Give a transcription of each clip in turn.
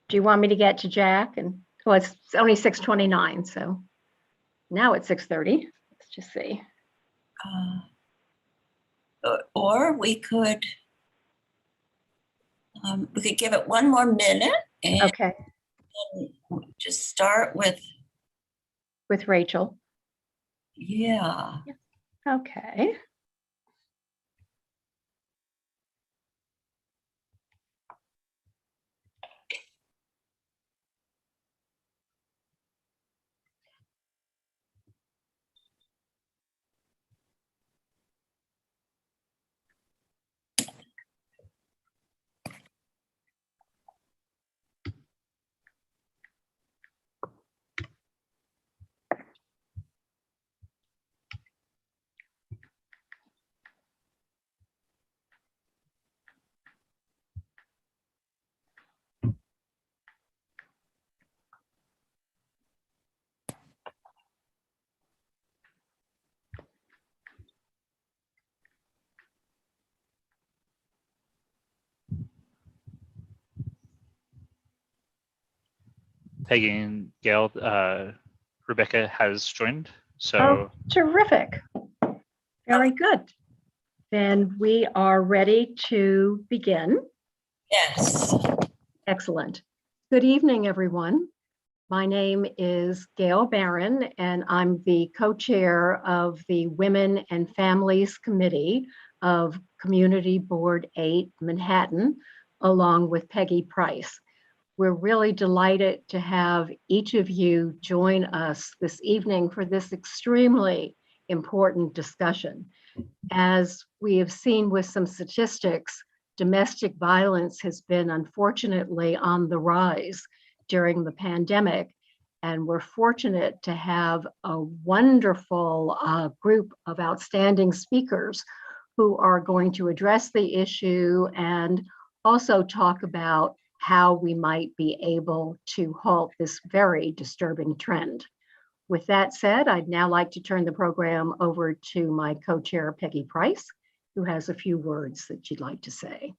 Do you want me to get to Jack? And well, it's only 6:29, so now it's 6:30. Let's just see. Or we could give it one more minute and Okay, just start with, Rachel. yeah. Okay. Peggy and Gail, Rebecca has joined. So Oh, terrific. Very good. Then we are ready to begin. Yes. Excellent. Good evening, everyone. My name is Gail Barron, and I'm the co-chair of the Women and Families Committee of Community Board 8 Manhattan, along with Peggy Price. We're really delighted to have each of you join us this evening for this extremely important discussion. As we have seen with some statistics, domestic violence has been unfortunately on the rise during the pandemic, and we're fortunate to have a wonderful group of outstanding speakers who are going to address the issue and also talk about how we might be able to halt this very disturbing trend. With that said, I'd now like to turn the program over to my co-chair, Peggy Price, who has a few words that she'd like to say.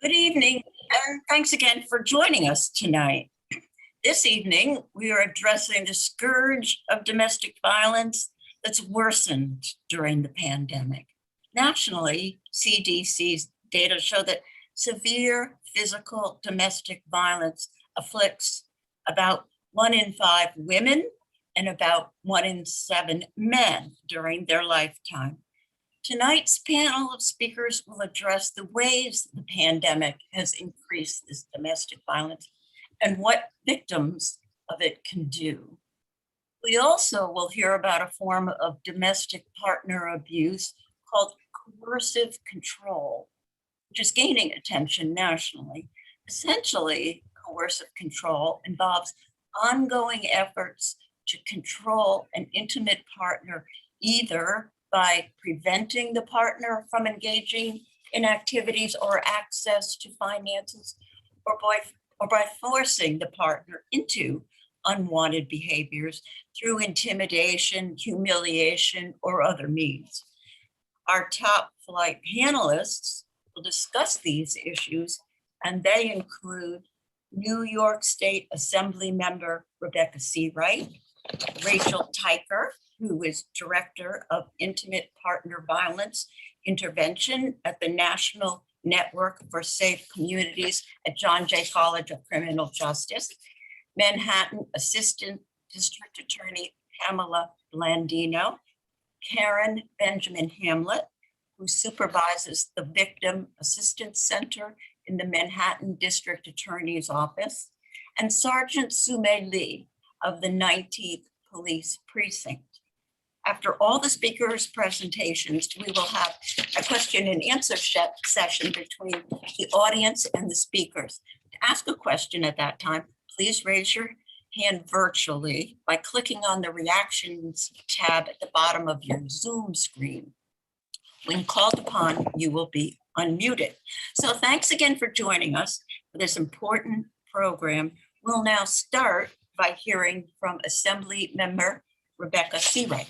Good evening, and thanks again for joining us tonight. This evening, we are addressing the scourge of domestic violence that's worsened during the pandemic. Nationally, CDC's data show that severe physical domestic violence afflicts about 1 in 5 women and about 1 in 7 men during their lifetime. Tonight's panel of speakers will address the ways the pandemic has increased this domestic violence and what victims of it can do. We also will hear about a form of domestic partner abuse called coercive control, which is gaining attention nationally. Essentially, coercive control involves ongoing efforts to control an intimate partner, either by preventing the partner from engaging in activities or access to finances, or by forcing the partner into unwanted behaviors through intimidation, humiliation, or other means. Our top flight panelists will discuss these issues, and they include New York State Assembly member Rebecca C. Wright, Rachel Teicher, who is Director of Intimate Partner Violence Intervention at the National Network for Safe Communities at John Jay College of Criminal Justice, Manhattan Assistant District Attorney Pamela Blandino, Karen Benjamin Hamlet, who supervises the Victim Assistance Center in the Manhattan District Attorney's Office, and Sergeant Sumei Lee of the 19th Police Precinct. After all the speakers' presentations, we will have a question and answer session between the audience and the speakers. To ask a question at that time, please raise your hand virtually by clicking on the reactions tab at the bottom of your Zoom screen. When called upon, you will be unmuted. So thanks again for joining us for this important program. We'll now start by hearing from Assembly Member Rebecca C. Wright.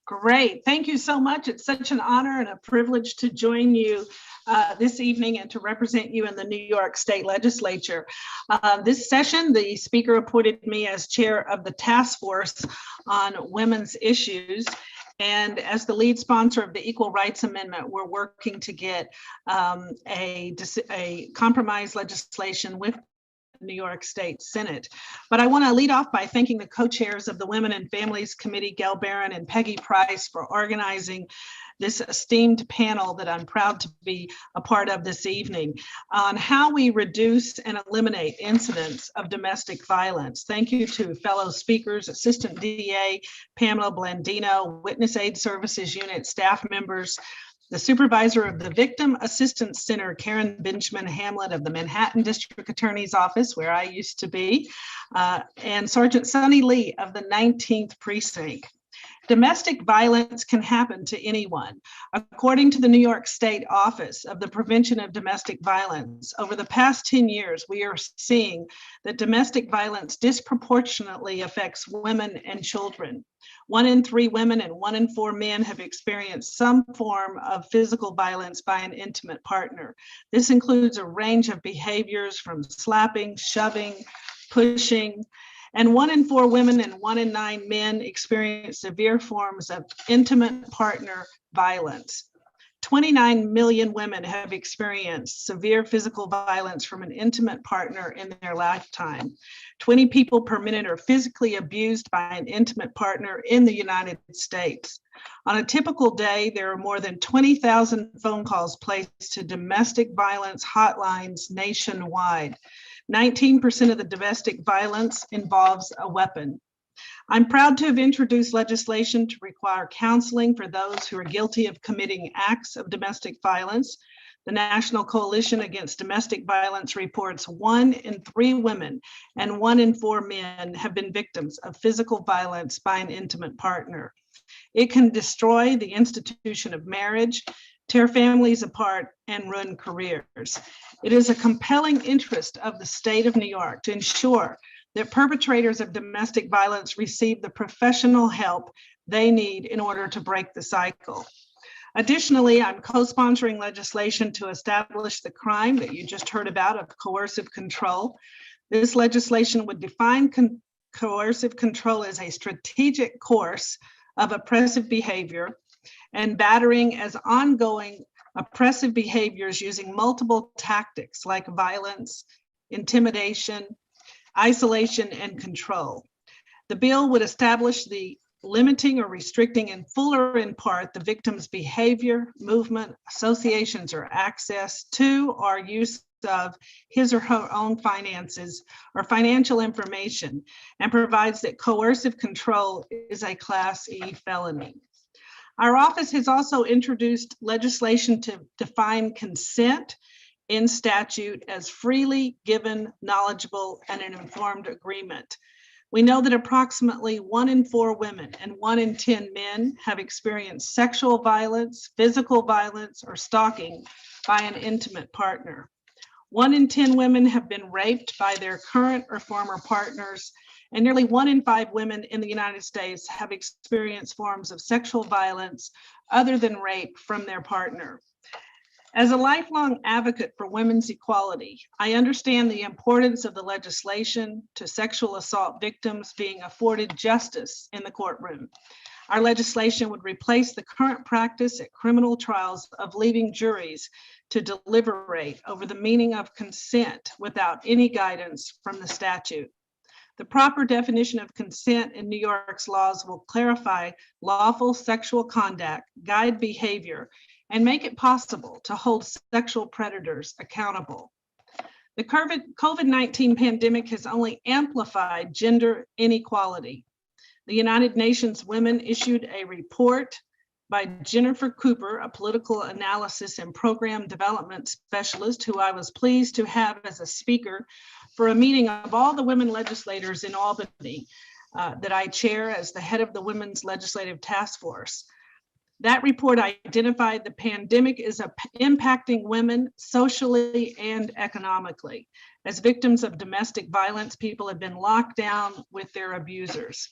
Great. Thank you so much. It's such an honor and a privilege to join you this evening and to represent you in the New York State Legislature. This session, the speaker appointed me as chair of the task force on women's issues. And as the lead sponsor of the Equal Rights Amendment, we're working to get a compromise legislation with New York State Senate. But I want to lead off by thanking the co-chairs of the Women and Families Committee, Gail Barron and Peggy Price, for organizing this esteemed panel that I'm proud to be a part of this evening on how we reduce and eliminate incidents of domestic violence. Thank you to fellow speakers, Assistant DA Pamela Blandino, Witness Aid Services Unit staff members, the supervisor of the Victim Assistance Center, Karen Benjamin Hamlet of the Manhattan District Attorney's Office, where I used to be, and Sergeant Sonny Lee of the 19th Precinct. Domestic violence can happen to anyone. According to the New York State Office of the Prevention of Domestic Violence, over the past 10 years, we are seeing that domestic violence disproportionately affects women and children. 1 in 3 women and 1 in 4 men have experienced some form of physical violence by an intimate partner. This includes a range of behaviors from slapping, shoving, pushing, and 1 in 4 women and 1 in 9 men experience severe forms of intimate partner violence. 29 million women have experienced severe physical violence from an intimate partner in their lifetime. 20 people per minute are physically abused by an intimate partner in the United States. On a typical day, there are more than 20,000 phone calls placed to domestic violence hotlines nationwide. 19% of the domestic violence involves a weapon. I'm proud to have introduced legislation to require counseling for those who are guilty of committing acts of domestic violence. The National Coalition Against Domestic Violence reports 1 in 3 women and 1 in 4 men have been victims of physical violence by an intimate partner. It can destroy the institution of marriage, tear families apart, and ruin careers. It is a compelling interest of the state of New York to ensure that perpetrators of domestic violence receive the professional help they need in order to break the cycle. Additionally, I'm co-sponsoring legislation to establish the crime that you just heard about of coercive control. This legislation would define coercive control as a strategic course of oppressive behavior and battering as ongoing oppressive behaviors using multiple tactics like violence, intimidation, isolation, and control. The bill would establish the limiting or restricting in full or in part the victim's behavior, movement, associations, or access to or use of his or her own finances or financial information, and provides that coercive control is a Class E felony. Our office has also introduced legislation to define consent in statute as freely given, knowledgeable, and an informed agreement. We know that approximately 1 in 4 women and 1 in 10 men have experienced sexual violence, physical violence, or stalking by an intimate partner. 1 in 10 women have been raped by their current or former partners, and nearly 1 in 5 women in the United States have experienced forms of sexual violence other than rape from their partner. As a lifelong advocate for women's equality, I understand the importance of the legislation to sexual assault victims being afforded justice in the courtroom. Our legislation would replace the current practice at criminal trials of leaving juries to deliberate over the meaning of consent without any guidance from the statute. The proper definition of consent in New York's laws will clarify lawful sexual conduct, guide behavior, and make it possible to hold sexual predators accountable. The COVID-19 pandemic has only amplified gender inequality. The United Nations Women issued a report by Jennifer Cooper, a political analysis and program development specialist, who I was pleased to have as a speaker for a meeting of all the women legislators in Albany that I chair as the head of the Women's Legislative Task Force. That report identified the pandemic is impacting women socially and economically. As victims of domestic violence, people have been locked down with their abusers.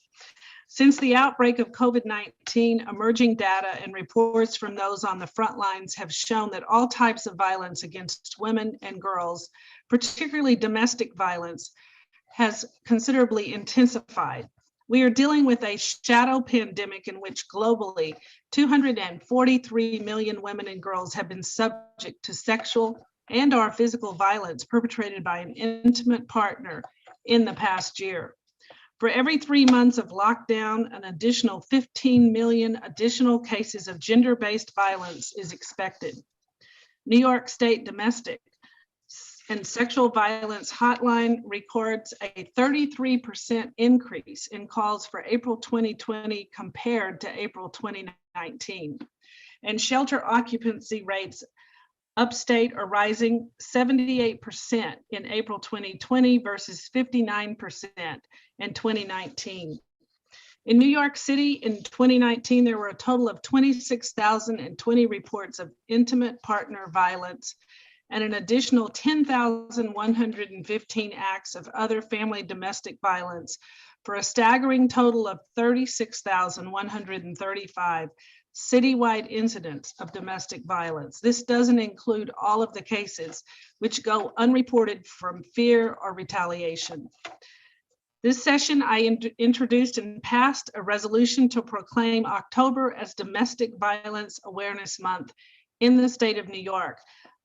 Since the outbreak of COVID-19, emerging data and reports from those on the front lines have shown that all types of violence against women and girls, particularly domestic violence, has considerably intensified. We are dealing with a shadow pandemic in which globally 243 million women and girls have been subject to sexual and/or physical violence perpetrated by an intimate partner in the past year. For every 3 months of lockdown, an additional 15 million additional cases of gender-based violence is expected. New York State Domestic and Sexual Violence Hotline records a 33% increase in calls for April 2020 compared to April 2019. And shelter occupancy rates upstate are rising 78% in April 2020 versus 59% in 2019. In New York City in 2019, there were a total of 26,020 reports of intimate partner violence and an additional 10,115 acts of other family domestic violence for a staggering total of 36,135 citywide incidents of domestic violence. This doesn't include all of the cases which go unreported from fear or retaliation. This session, I introduced and passed a resolution to proclaim October as Domestic Violence Awareness Month in the state of New York.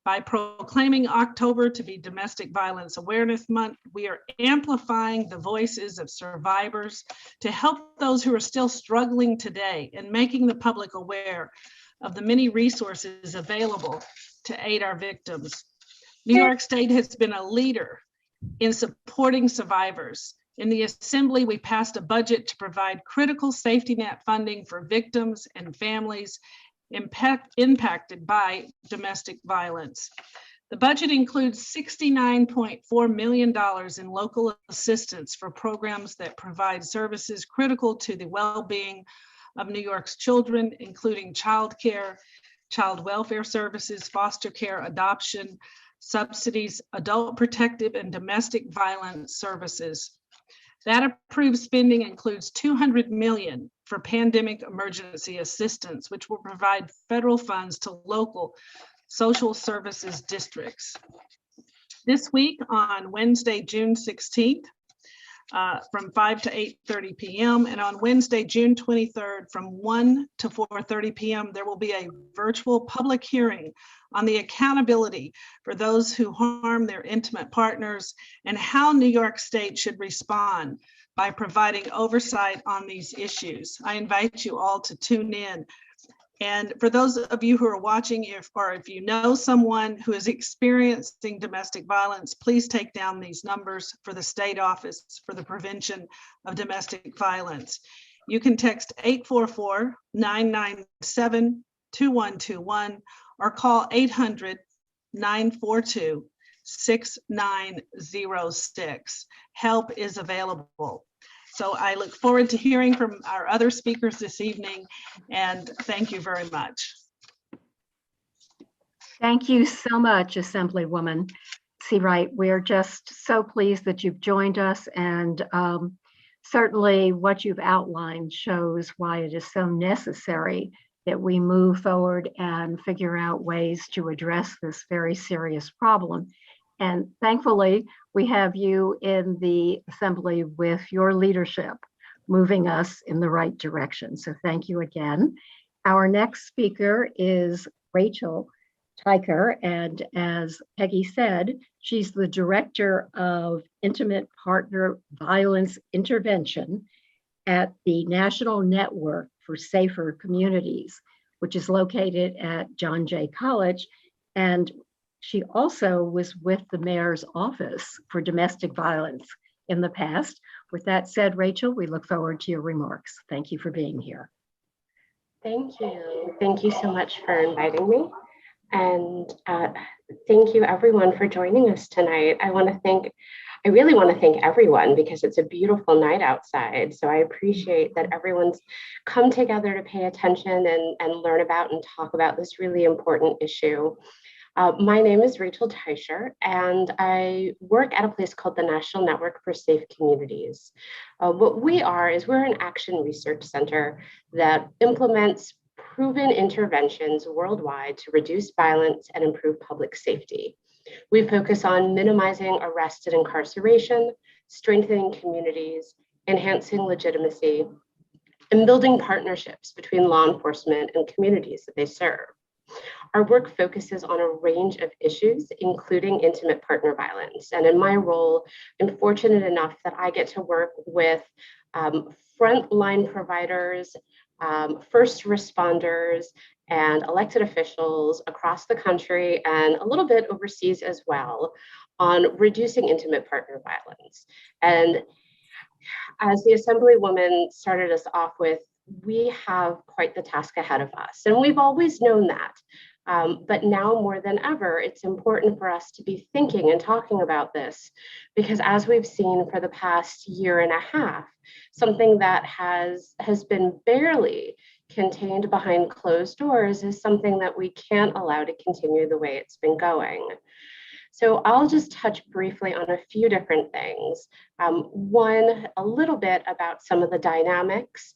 By proclaiming October to be Domestic Violence Awareness Month, we are amplifying the voices of survivors to help those who are still struggling today and making the public aware of the many resources available to aid our victims. New York State has been a leader in supporting survivors. In the Assembly, we passed a budget to provide critical safety net funding for victims and families impacted by domestic violence. The budget includes $69.4 million in local assistance for programs that provide services critical to the well-being of New York's children, including childcare, child welfare services, foster care, adoption, subsidies, adult protective and domestic violence services. That approved spending includes $200 million for pandemic emergency assistance, which will provide federal funds to local social services districts. This week on Wednesday, June 16th, from 5 to 8:30 p.m. and on Wednesday, June 23rd from 1 to 4:30 p.m. there will be a virtual public hearing on the accountability for those who harm their intimate partners and how New York State should respond by providing oversight on these issues. I invite you all to tune in. And for those of you who are watching, if you know someone who is experiencing domestic violence, please take down these numbers for the State Office for the Prevention of Domestic Violence. You can text 844-997-2121 or call 800-942-6906. Help is available. So I look forward to hearing from our other speakers this evening, and thank you very much. Thank you so much, Assemblywoman Seawright. We're just so pleased that you've joined us, and certainly what you've outlined shows why it is so necessary that we move forward and figure out ways to address this very serious problem. And thankfully, we have you in the Assembly with your leadership, moving us in the right direction. So thank you again. Our next speaker is Rachel Teicher, and as Peggy said, she's the Director of Intimate Partner Violence Intervention at the National Network for Safer Communities, which is located at John Jay College. And she also was with the Mayor's Office for Domestic Violence in the past. With that said, Rachel, we look forward to your remarks. Thank you for being here. Thank you. Thank you so much for inviting me. And thank you everyone for joining us tonight. I really want to thank everyone because it's a beautiful night outside. So I appreciate that everyone's come together to pay attention and learn about and talk about this really important issue. My name is Rachel Teicher, and I work at a place called the National Network for Safe Communities. What we are is we're an action research center that implements proven interventions worldwide to reduce violence and improve public safety. We focus on minimizing arrest and incarceration, strengthening communities, enhancing legitimacy, and building partnerships between law enforcement and communities that they serve. Our work focuses on a range of issues, including intimate partner violence. And in my role, I'm fortunate enough that I get to work with frontline providers, first responders, and elected officials across the country and a little bit overseas as well on reducing intimate partner violence. And as the Assemblywoman started us off with, we have quite the task ahead of us. And we've always known that. But now more than ever, it's important for us to be thinking and talking about this, because as we've seen for the past year and a half, something that has been barely contained behind closed doors is something that we can't allow to continue the way it's been going. So I'll just touch briefly on a few different things. One, a little bit about some of the dynamics.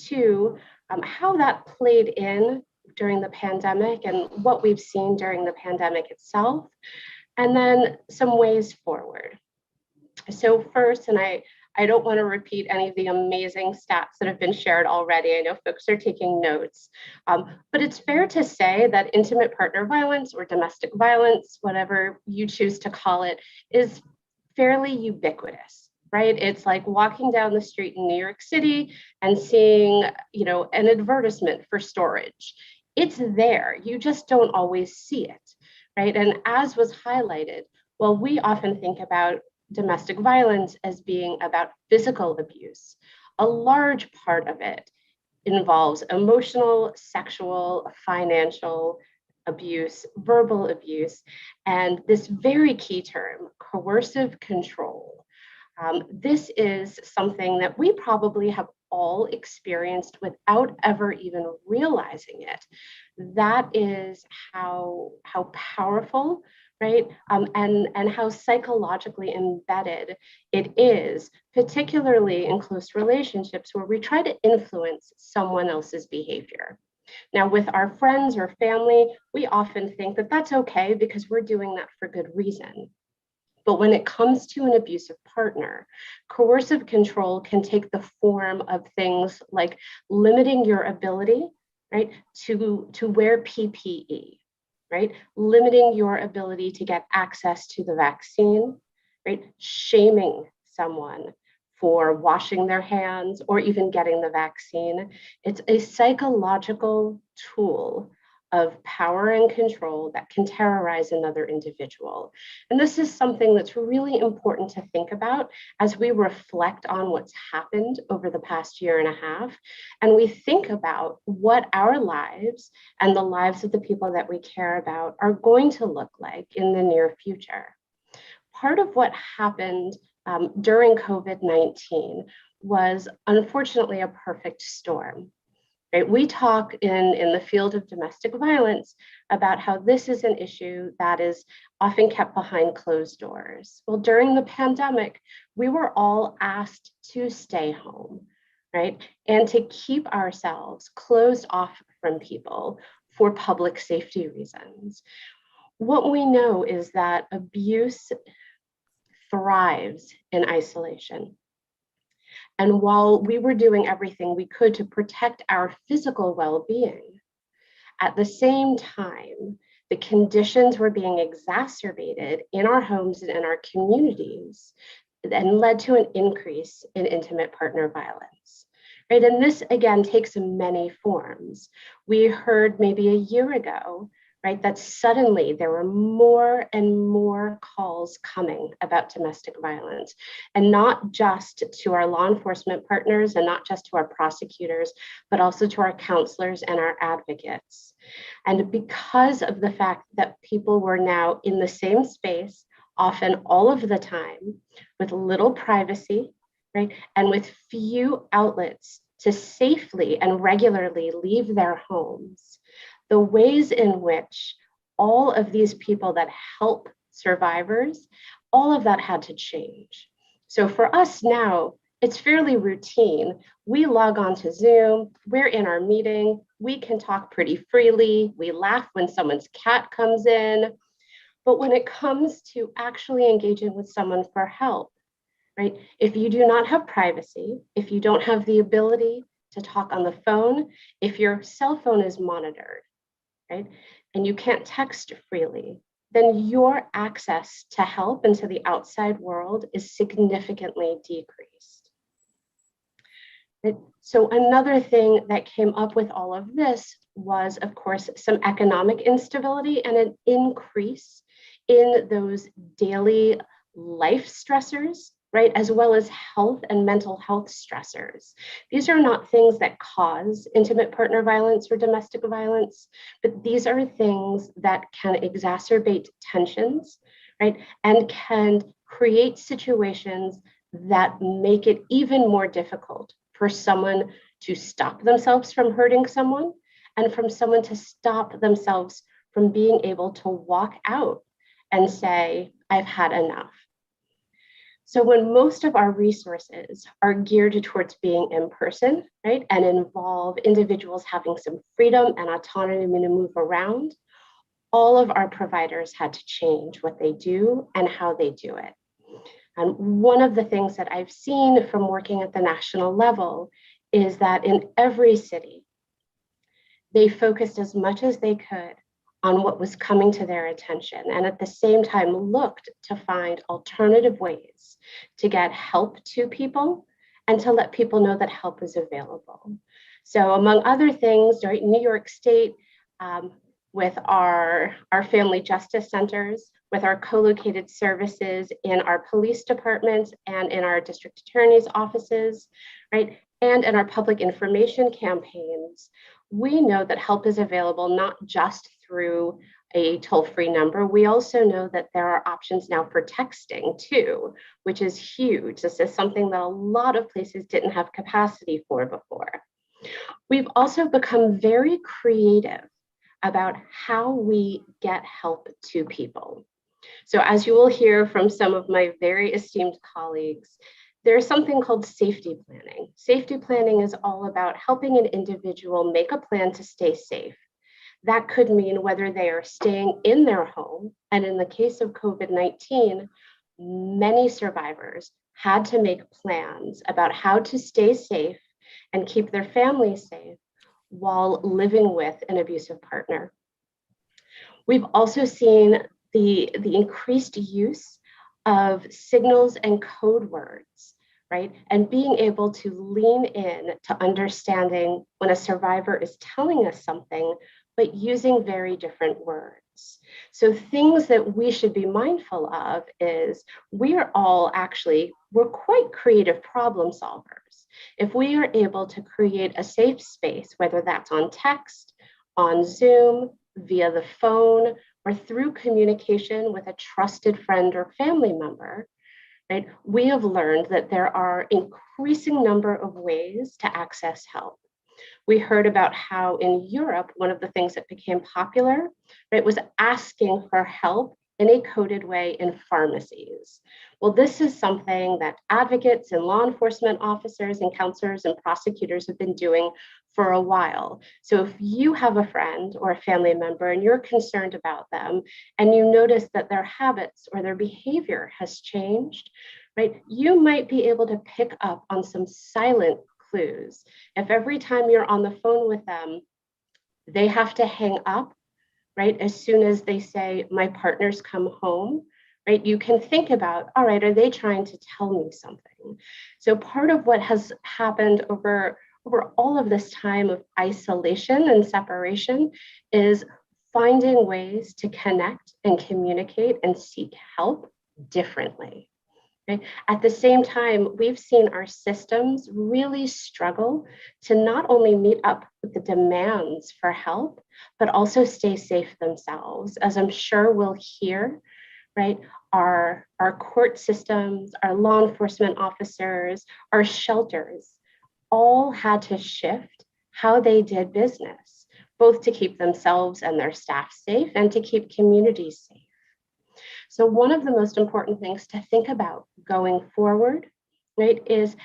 Two, how that played in during the pandemic and what we've seen during the pandemic itself, and then some ways forward. So first, and I don't want to repeat any of the amazing stats that have been shared already. I know folks are taking notes, but it's fair to say that intimate partner violence or domestic violence, whatever you choose to call it, is fairly ubiquitous, right? It's like walking down the street in New York City and seeing, an advertisement for storage. It's there, you just don't always see it, right? And as was highlighted, well, we often think about domestic violence as being about physical abuse. A large part of it involves emotional, sexual, financial abuse, verbal abuse, and this very key term, coercive control. This is something that we probably have all experienced without ever even realizing it. That is how powerful, right? And how psychologically embedded it is, particularly in close relationships where we try to influence someone else's behavior. Now, with our friends or family, we often think that that's okay because we're doing that for good reason. But when it comes to an abusive partner, coercive control can take the form of things like limiting your ability, right, to wear PPE, right? Limiting your ability to get access to the vaccine, right? Shaming someone for washing their hands or even getting the vaccine. It's a psychological tool of power and control that can terrorize another individual. And this is something that's really important to think about as we reflect on what's happened over the past year and a half, and we think about what our lives and the lives of the people that we care about are going to look like in the near future. Part of what happened during COVID-19 was unfortunately a perfect storm. Right? We talk in the field of domestic violence about how this is an issue that is often kept behind closed doors. Well, during the pandemic, we were all asked to stay home, right? And to keep ourselves closed off from people for public safety reasons. What we know is that abuse thrives in isolation. And while we were doing everything we could to protect our physical well-being, at the same time, the conditions were being exacerbated in our homes and in our communities and led to an increase in intimate partner violence. Right? And this, again, takes many forms. We heard maybe a year ago, right, that suddenly there were more and more calls coming about domestic violence, and not just to our law enforcement partners and not just to our prosecutors, but also to our counselors and our advocates. And because of the fact that people were now in the same space, often all of the time, with little privacy, right, and with few outlets to safely and regularly leave their homes, the ways in which all of these people that help survivors, all of that had to change. So for us now, it's fairly routine. We log on to Zoom, we're in our meeting, we can talk pretty freely, we laugh when someone's cat comes in. But when it comes to actually engaging with someone for help, right? If you do not have privacy, if you don't have the ability to talk on the phone, if your cell phone is monitored, right? And you can't text freely, then your access to help and to the outside world is significantly decreased. So another thing that came up with all of this was, of course, some economic instability and an increase in those daily life stressors, right? As well as health and mental health stressors. These are not things that cause intimate partner violence or domestic violence, but these are things that can exacerbate tensions, right? And can create situations that make it even more difficult for someone to stop themselves from hurting someone and from someone to stop themselves from being able to walk out and say, I've had enough. So when most of our resources are geared towards being in person, right, and involve individuals having some freedom and autonomy to move around, all of our providers had to change what they do and how they do it. And one of the things that I've seen from working at the national level is that in every city, they focused as much as they could on what was coming to their attention, and at the same time looked to find alternative ways to get help to people and to let people know that help is available. So among other things, right, New York State, with our family justice centers, with our co-located services in our police departments and in our district attorney's offices, right, and in our public information campaigns, we know that help is available not just through a toll-free number. We also know that there are options now for texting too, which is huge. This is something that a lot of places didn't have capacity for before. We've also become very creative about how we get help to people. So as you will hear from some of my very esteemed colleagues, there's something called safety planning. Safety planning is all about helping an individual make a plan to stay safe. That could mean whether they are staying in their home, and in the case of COVID-19, many survivors had to make plans about how to stay safe and keep their families safe while living with an abusive partner. We've also seen the increased use of signals and code words, right? And being able to lean in to understanding when a survivor is telling us something, but using very different words. So things that we should be mindful of is we're quite creative problem solvers. If we are able to create a safe space, whether that's on text, on Zoom, via the phone, or through communication with a trusted friend or family member, right? We have learned that there are increasing number of ways to access help. We heard about how in Europe, one of the things that became popular, right, was asking for help in a coded way in pharmacies. Well, this is something that advocates and law enforcement officers and counselors and prosecutors have been doing for a while. So if you have a friend or a family member and you're concerned about them and you notice that their habits or their behavior has changed, right, you might be able to pick up on some silent clues. If every time you're on the phone with them, they have to hang up, right, as soon as they say, my partner's come home, right, you can think about, all right, are they trying to tell me something? So part of what has happened over all of this time of isolation and separation is finding ways to connect and communicate and seek help differently. Okay. At the same time, we've seen our systems really struggle to not only meet up with the demands for help, but also stay safe themselves. As I'm sure we'll hear, right, our court systems, our law enforcement officers, our shelters, all had to shift how they did business, both to keep themselves and their staff safe and to keep communities safe. So one of the most important things to think about going forward, right, is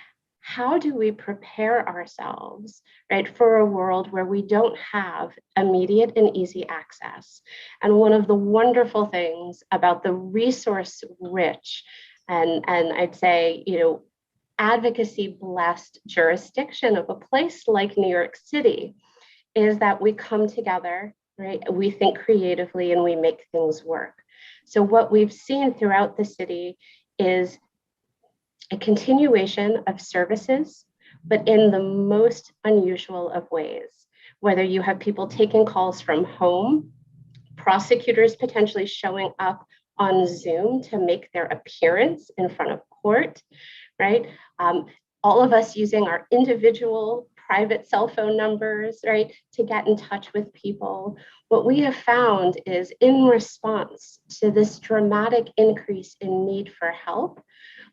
how do we prepare ourselves, right, for a world where we don't have immediate and easy access? And one of the wonderful things about the resource-rich and I'd say, advocacy blessed jurisdiction of a place like New York City is that we come together, right? We think creatively and we make things work. So what we've seen throughout the city is a continuation of services, but in the most unusual of ways. Whether you have people taking calls from home, prosecutors potentially showing up on Zoom to make their appearance in front of court, right? All of us using our individual private cell phone numbers, right, to get in touch with people. What we have found is in response to this dramatic increase in need for help,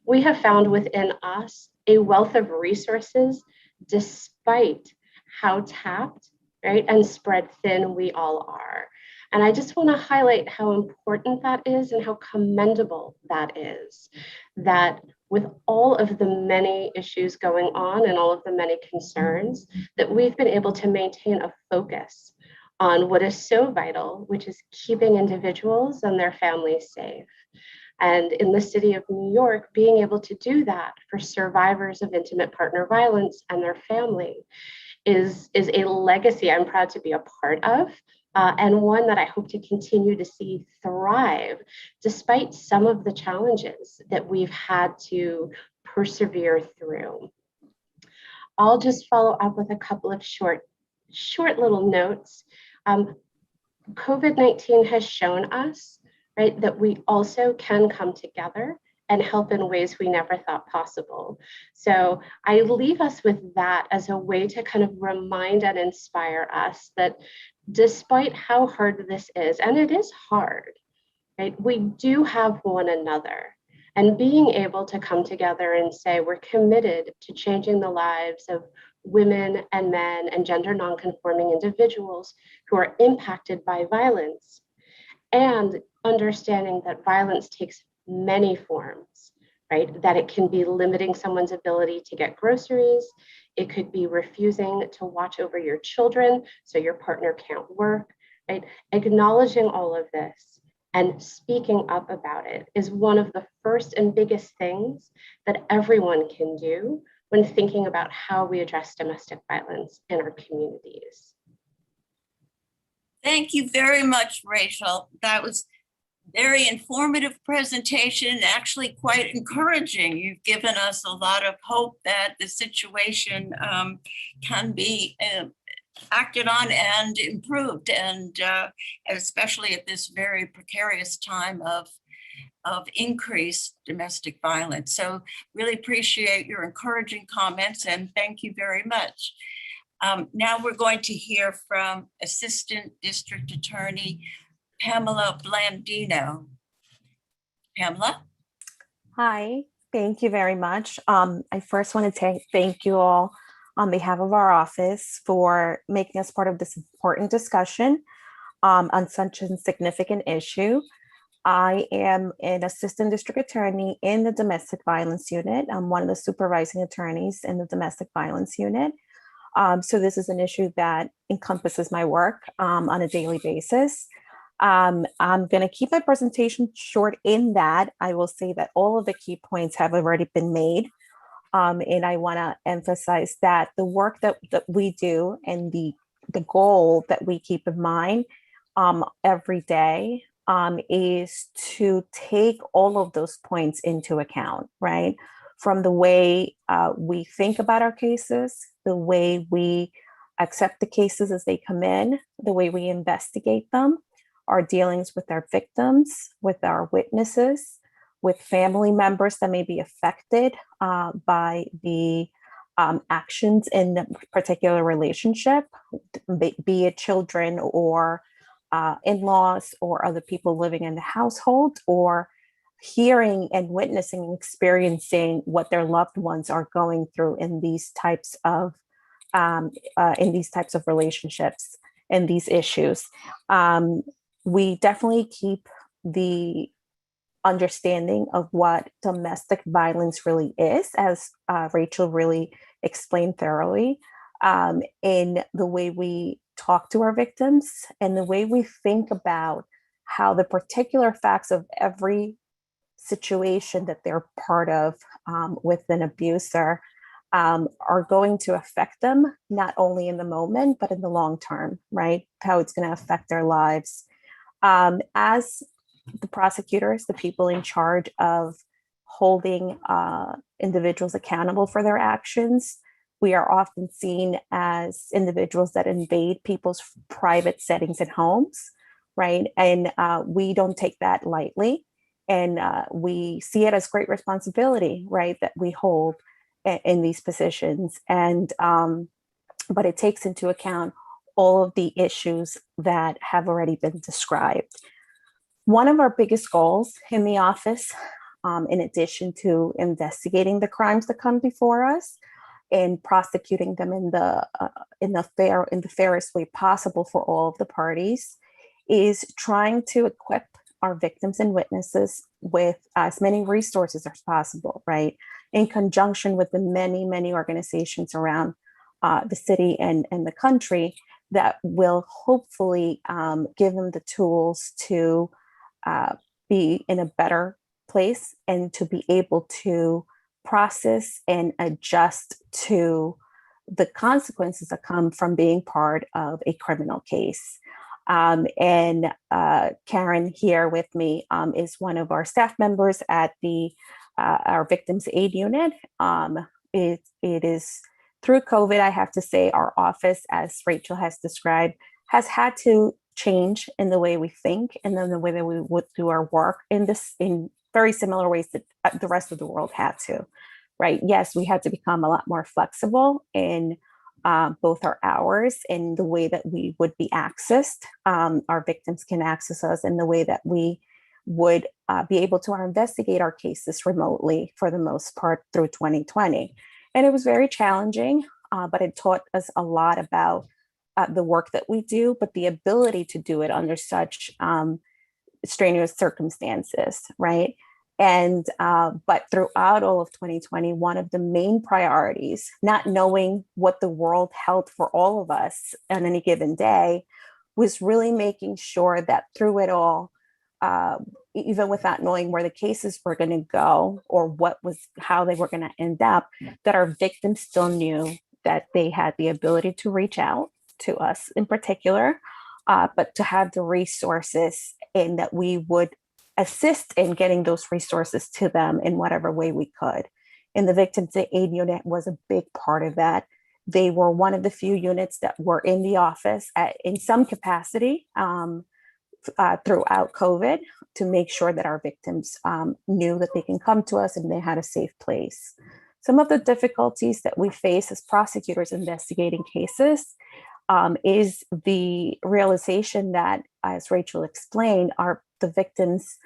we have found within us a wealth of resources despite how tapped, right, and spread thin we all are. And I just want to highlight how important that is and how commendable that is, that with all of the many issues going on and all of the many concerns, that we've been able to maintain a focus on what is so vital, which is keeping individuals and their families safe. And in the city of New York, being able to do that for survivors of intimate partner violence and their family is a legacy I'm proud to be a part of, and one that I hope to continue to see thrive despite some of the challenges that we've had to persevere through. I'll just follow up with a couple of short little notes. COVID-19 has shown us, right, that we also can come together and help in ways we never thought possible. So I leave us with that as a way to kind of remind and inspire us that despite how hard this is, and it is hard, right, we do have one another. And being able to come together and say we're committed to changing the lives of women and men and gender nonconforming individuals who are impacted by violence, and understanding that violence takes many forms, right? That it can be limiting someone's ability to get groceries. It could be refusing to watch over your children so your partner can't work, right? Acknowledging all of this and speaking up about it is one of the first and biggest things that everyone can do when thinking about how we address domestic violence in our communities. Thank you very much, Rachel. That was very informative presentation, actually quite encouraging. You've given us a lot of hope that the situation can be acted on and improved, and especially at this very precarious time of increased domestic violence. So really appreciate your encouraging comments, and thank you very much. Now we're going to hear from Assistant District Attorney Pamela Blandino. Pamela? Hi, thank you very much. I first want to thank you all on behalf of our office for making us part of this important discussion on such a significant issue. I am an assistant district attorney in the domestic violence unit. I'm one of the supervising attorneys in the domestic violence unit. So this is an issue that encompasses my work on a daily basis. I'm going to keep my presentation short in that I will say that all of the key points have already been made. And I want to emphasize that the work that we do and the goal that we keep in mind every day is to take all of those points into account, right? From the way we think about our cases, the way we accept the cases as they come in, the way we investigate them, our dealings with our victims, with our witnesses, with family members that may be affected by the actions in a particular relationship, be it children or in-laws or other people living in the household, or hearing and witnessing and experiencing what their loved ones are going through in these types of relationships. and these issues. We definitely keep the understanding of what domestic violence really is, as Rachel really explained thoroughly, in the way we talk to our victims and the way we think about how the particular facts of every situation that they're part of with an abuser are going to affect them, not only in the moment, but in the long term, right? How it's going to affect their lives. As the prosecutors, the people in charge of holding individuals accountable for their actions, we are often seen as individuals that invade people's private settings and homes, right? And we don't take that lightly. And we see it as great responsibility, right, that we hold in these positions. And but it takes into account all of the issues that have already been described. One of our biggest goals in the office, in addition to investigating the crimes that come before us and prosecuting them in the fairest way possible for all of the parties, is trying to equip our victims and witnesses with as many resources as possible, right? In conjunction with the many, many organizations around the city and the country that will hopefully give them the tools to be in a better place and to be able to process and adjust to the consequences that come from being part of a criminal case. And Karen here with me is one of our staff members at our Victims Aid Unit. It is through COVID, I have to say, our office, as Rachel has described, has had to change in the way we think and then the way that we would do our work in very similar ways that the rest of the world had to, right? Yes, we had to become a lot more flexible in both our hours and the way that we would be accessed. Our victims can access us in the way that we would be able to investigate our cases remotely for the most part through 2020. And it was very challenging, but it taught us a lot about the work that we do, but the ability to do it under such strenuous circumstances, right? And but throughout all of 2020, one of the main priorities, not knowing what the world held for all of us on any given day, was really making sure that through it all, even without knowing where the cases were going to go or how they were going to end up, that our victims still knew that they had the ability to reach out to us in particular, but to have the resources and that we would assist in getting those resources to them in whatever way we could. And the Victims Aid Unit was a big part of that. They were one of the few units that were in the office in some capacity throughout COVID to make sure that our victims knew that they can come to us and they had a safe place. Some of the difficulties that we face as prosecutors investigating cases is the realization that, as Rachel explained, the victims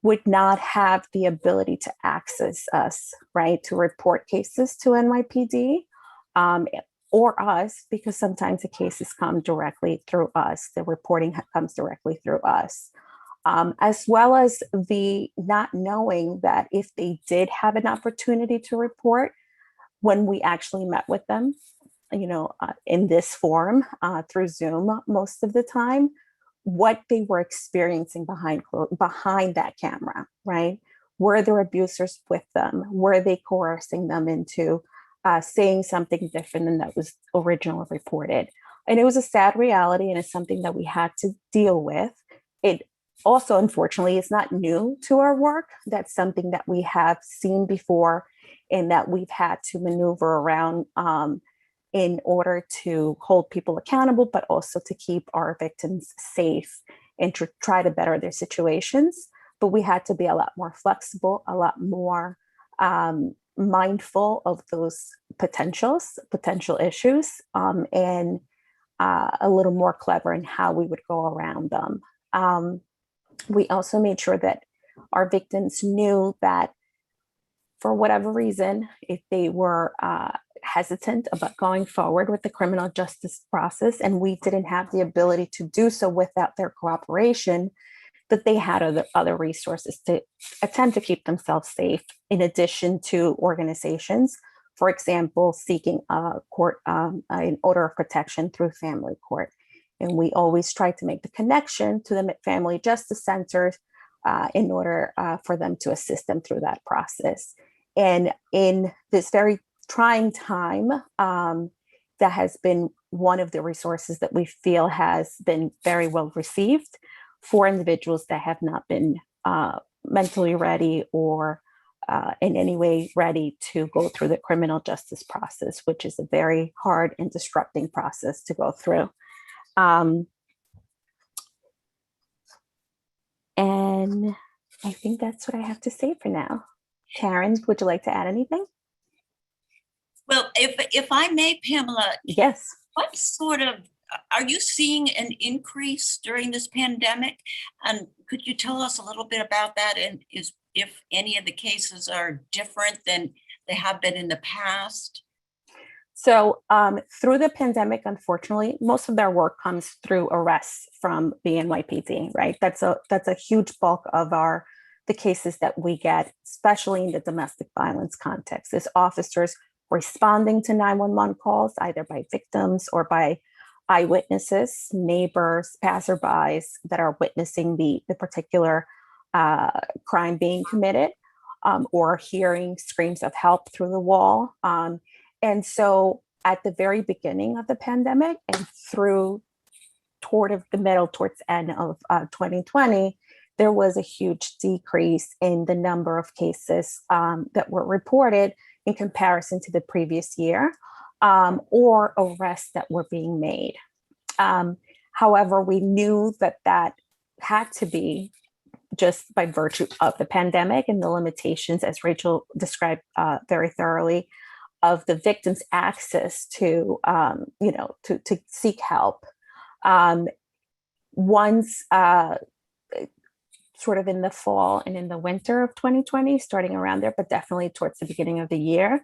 would not have the ability to access us, right, to report cases to NYPD or us, because sometimes the cases come directly through us. The reporting comes directly through us, as well as the not knowing that if they did have an opportunity to report, when we actually met with them, in this form through Zoom most of the time, what they were experiencing behind that camera, right? Were there abusers with them? Were they coercing them into saying something different than that was originally reported? And it was a sad reality, and it's something that we had to deal with. It also, unfortunately, is not new to our work. That's something that we have seen before and that we've had to maneuver around in order to hold people accountable, but also to keep our victims safe and to try to better their situations. But we had to be a lot more flexible, a lot more mindful of those potential issues, and a little more clever in how we would go around them. We also made sure that our victims knew that for whatever reason, if they were hesitant about going forward with the criminal justice process, and we didn't have the ability to do so without their cooperation, that they had other resources to attempt to keep themselves safe, in addition to organizations, for example, seeking a court, an order of protection through family court. And we always try to make the connection to the family justice centers in order for them to assist them through that process. And in this very trying time, that has been one of the resources that we feel has been very well received for individuals that have not been mentally ready or in any way ready to go through the criminal justice process, which is a very hard and disrupting process to go through. And I think that's what I have to say for now. Karen, would you like to add anything? Well, if I may, Pamela, Yes. what sort of, are you seeing an increase during this pandemic? And could you tell us a little bit about that? And if any of the cases are different than they have been in the past? So through the pandemic, unfortunately, most of their work comes through arrests from the NYPD, right? That's a huge bulk of the cases that we get, especially in the domestic violence context, is officers responding to 911 calls, either by victims or by eyewitnesses, neighbors, passerbys that are witnessing the particular crime being committed, or hearing screams of help through the wall. And so at the very beginning of the pandemic and through towards the end of 2020, there was a huge decrease in the number of cases that were reported in comparison to the previous year, or arrests that were being made. However, we knew that had to be just by virtue of the pandemic and the limitations, as Rachel described very thoroughly, of the victim's access to, to seek help. Once sort of in the fall and in the winter of 2020, starting around there, but definitely towards the beginning of the year,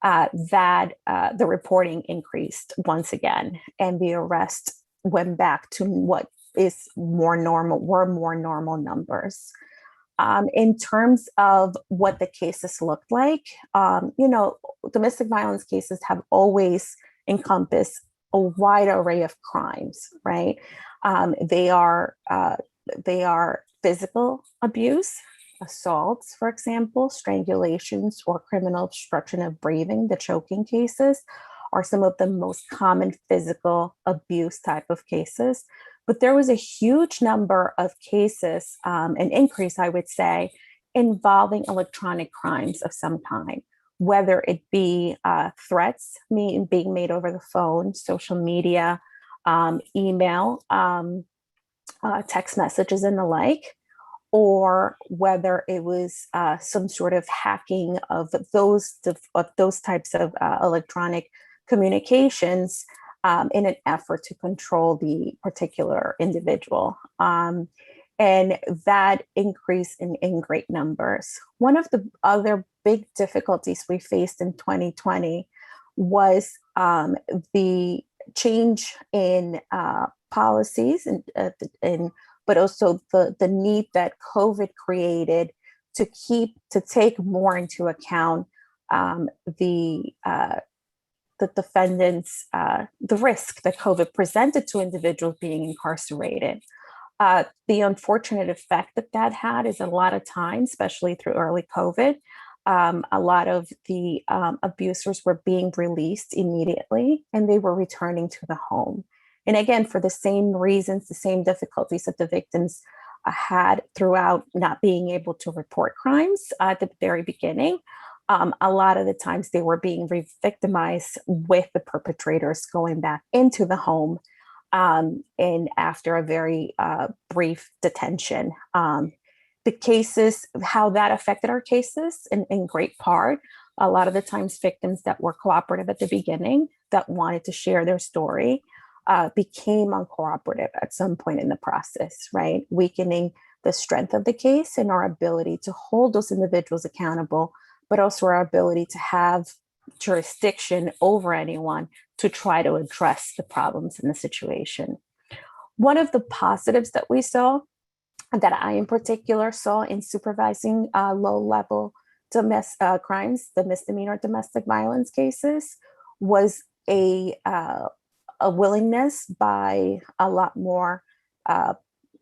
that the reporting increased once again, and the arrest went back to what is more normal numbers. In terms of what the cases looked like, domestic violence cases have always encompassed a wide array of crimes, right? They are physical abuse, assaults, for example, strangulations, or criminal obstruction of breathing. The choking cases are some of the most common physical abuse type of cases. But there was a huge number of cases, an increase, I would say, involving electronic crimes of some kind, whether it be threats being made over the phone, social media, email, text messages, and the like, or whether it was some sort of hacking of those types of electronic communications in an effort to control the particular individual. And that increase in great numbers. One of the other big difficulties we faced in 2020 was the change in policies but also the need that COVID created to take more into account the defendants, the risk that COVID presented to individuals being incarcerated. The unfortunate effect that had is a lot of times, especially through early COVID, a lot of the abusers were being released immediately, and they were returning to the home. And again, for the same reasons, the same difficulties that the victims had throughout not being able to report crimes at the very beginning, a lot of the times they were being re-victimized with the perpetrators going back into the home, and after a very brief detention. The cases, how that affected our cases in great part, a lot of the times victims that were cooperative at the beginning, that wanted to share their story, became uncooperative at some point in the process, right? Weakening the strength of the case and our ability to hold those individuals accountable, but also our ability to have jurisdiction over anyone to try to address the problems in the situation. One of the positives that we saw, that I in particular saw in supervising low-level crimes, the misdemeanor domestic violence cases, was a willingness by a lot more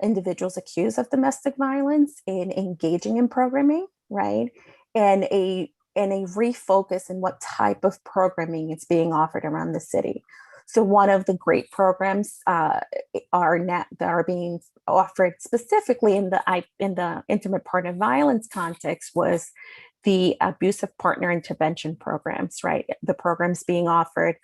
individuals accused of domestic violence in engaging in programming, right? And a refocus in what type of programming is being offered around the city. So one of the great programs that are being offered specifically in the intimate partner violence context was the abusive partner intervention programs, right? The programs being offered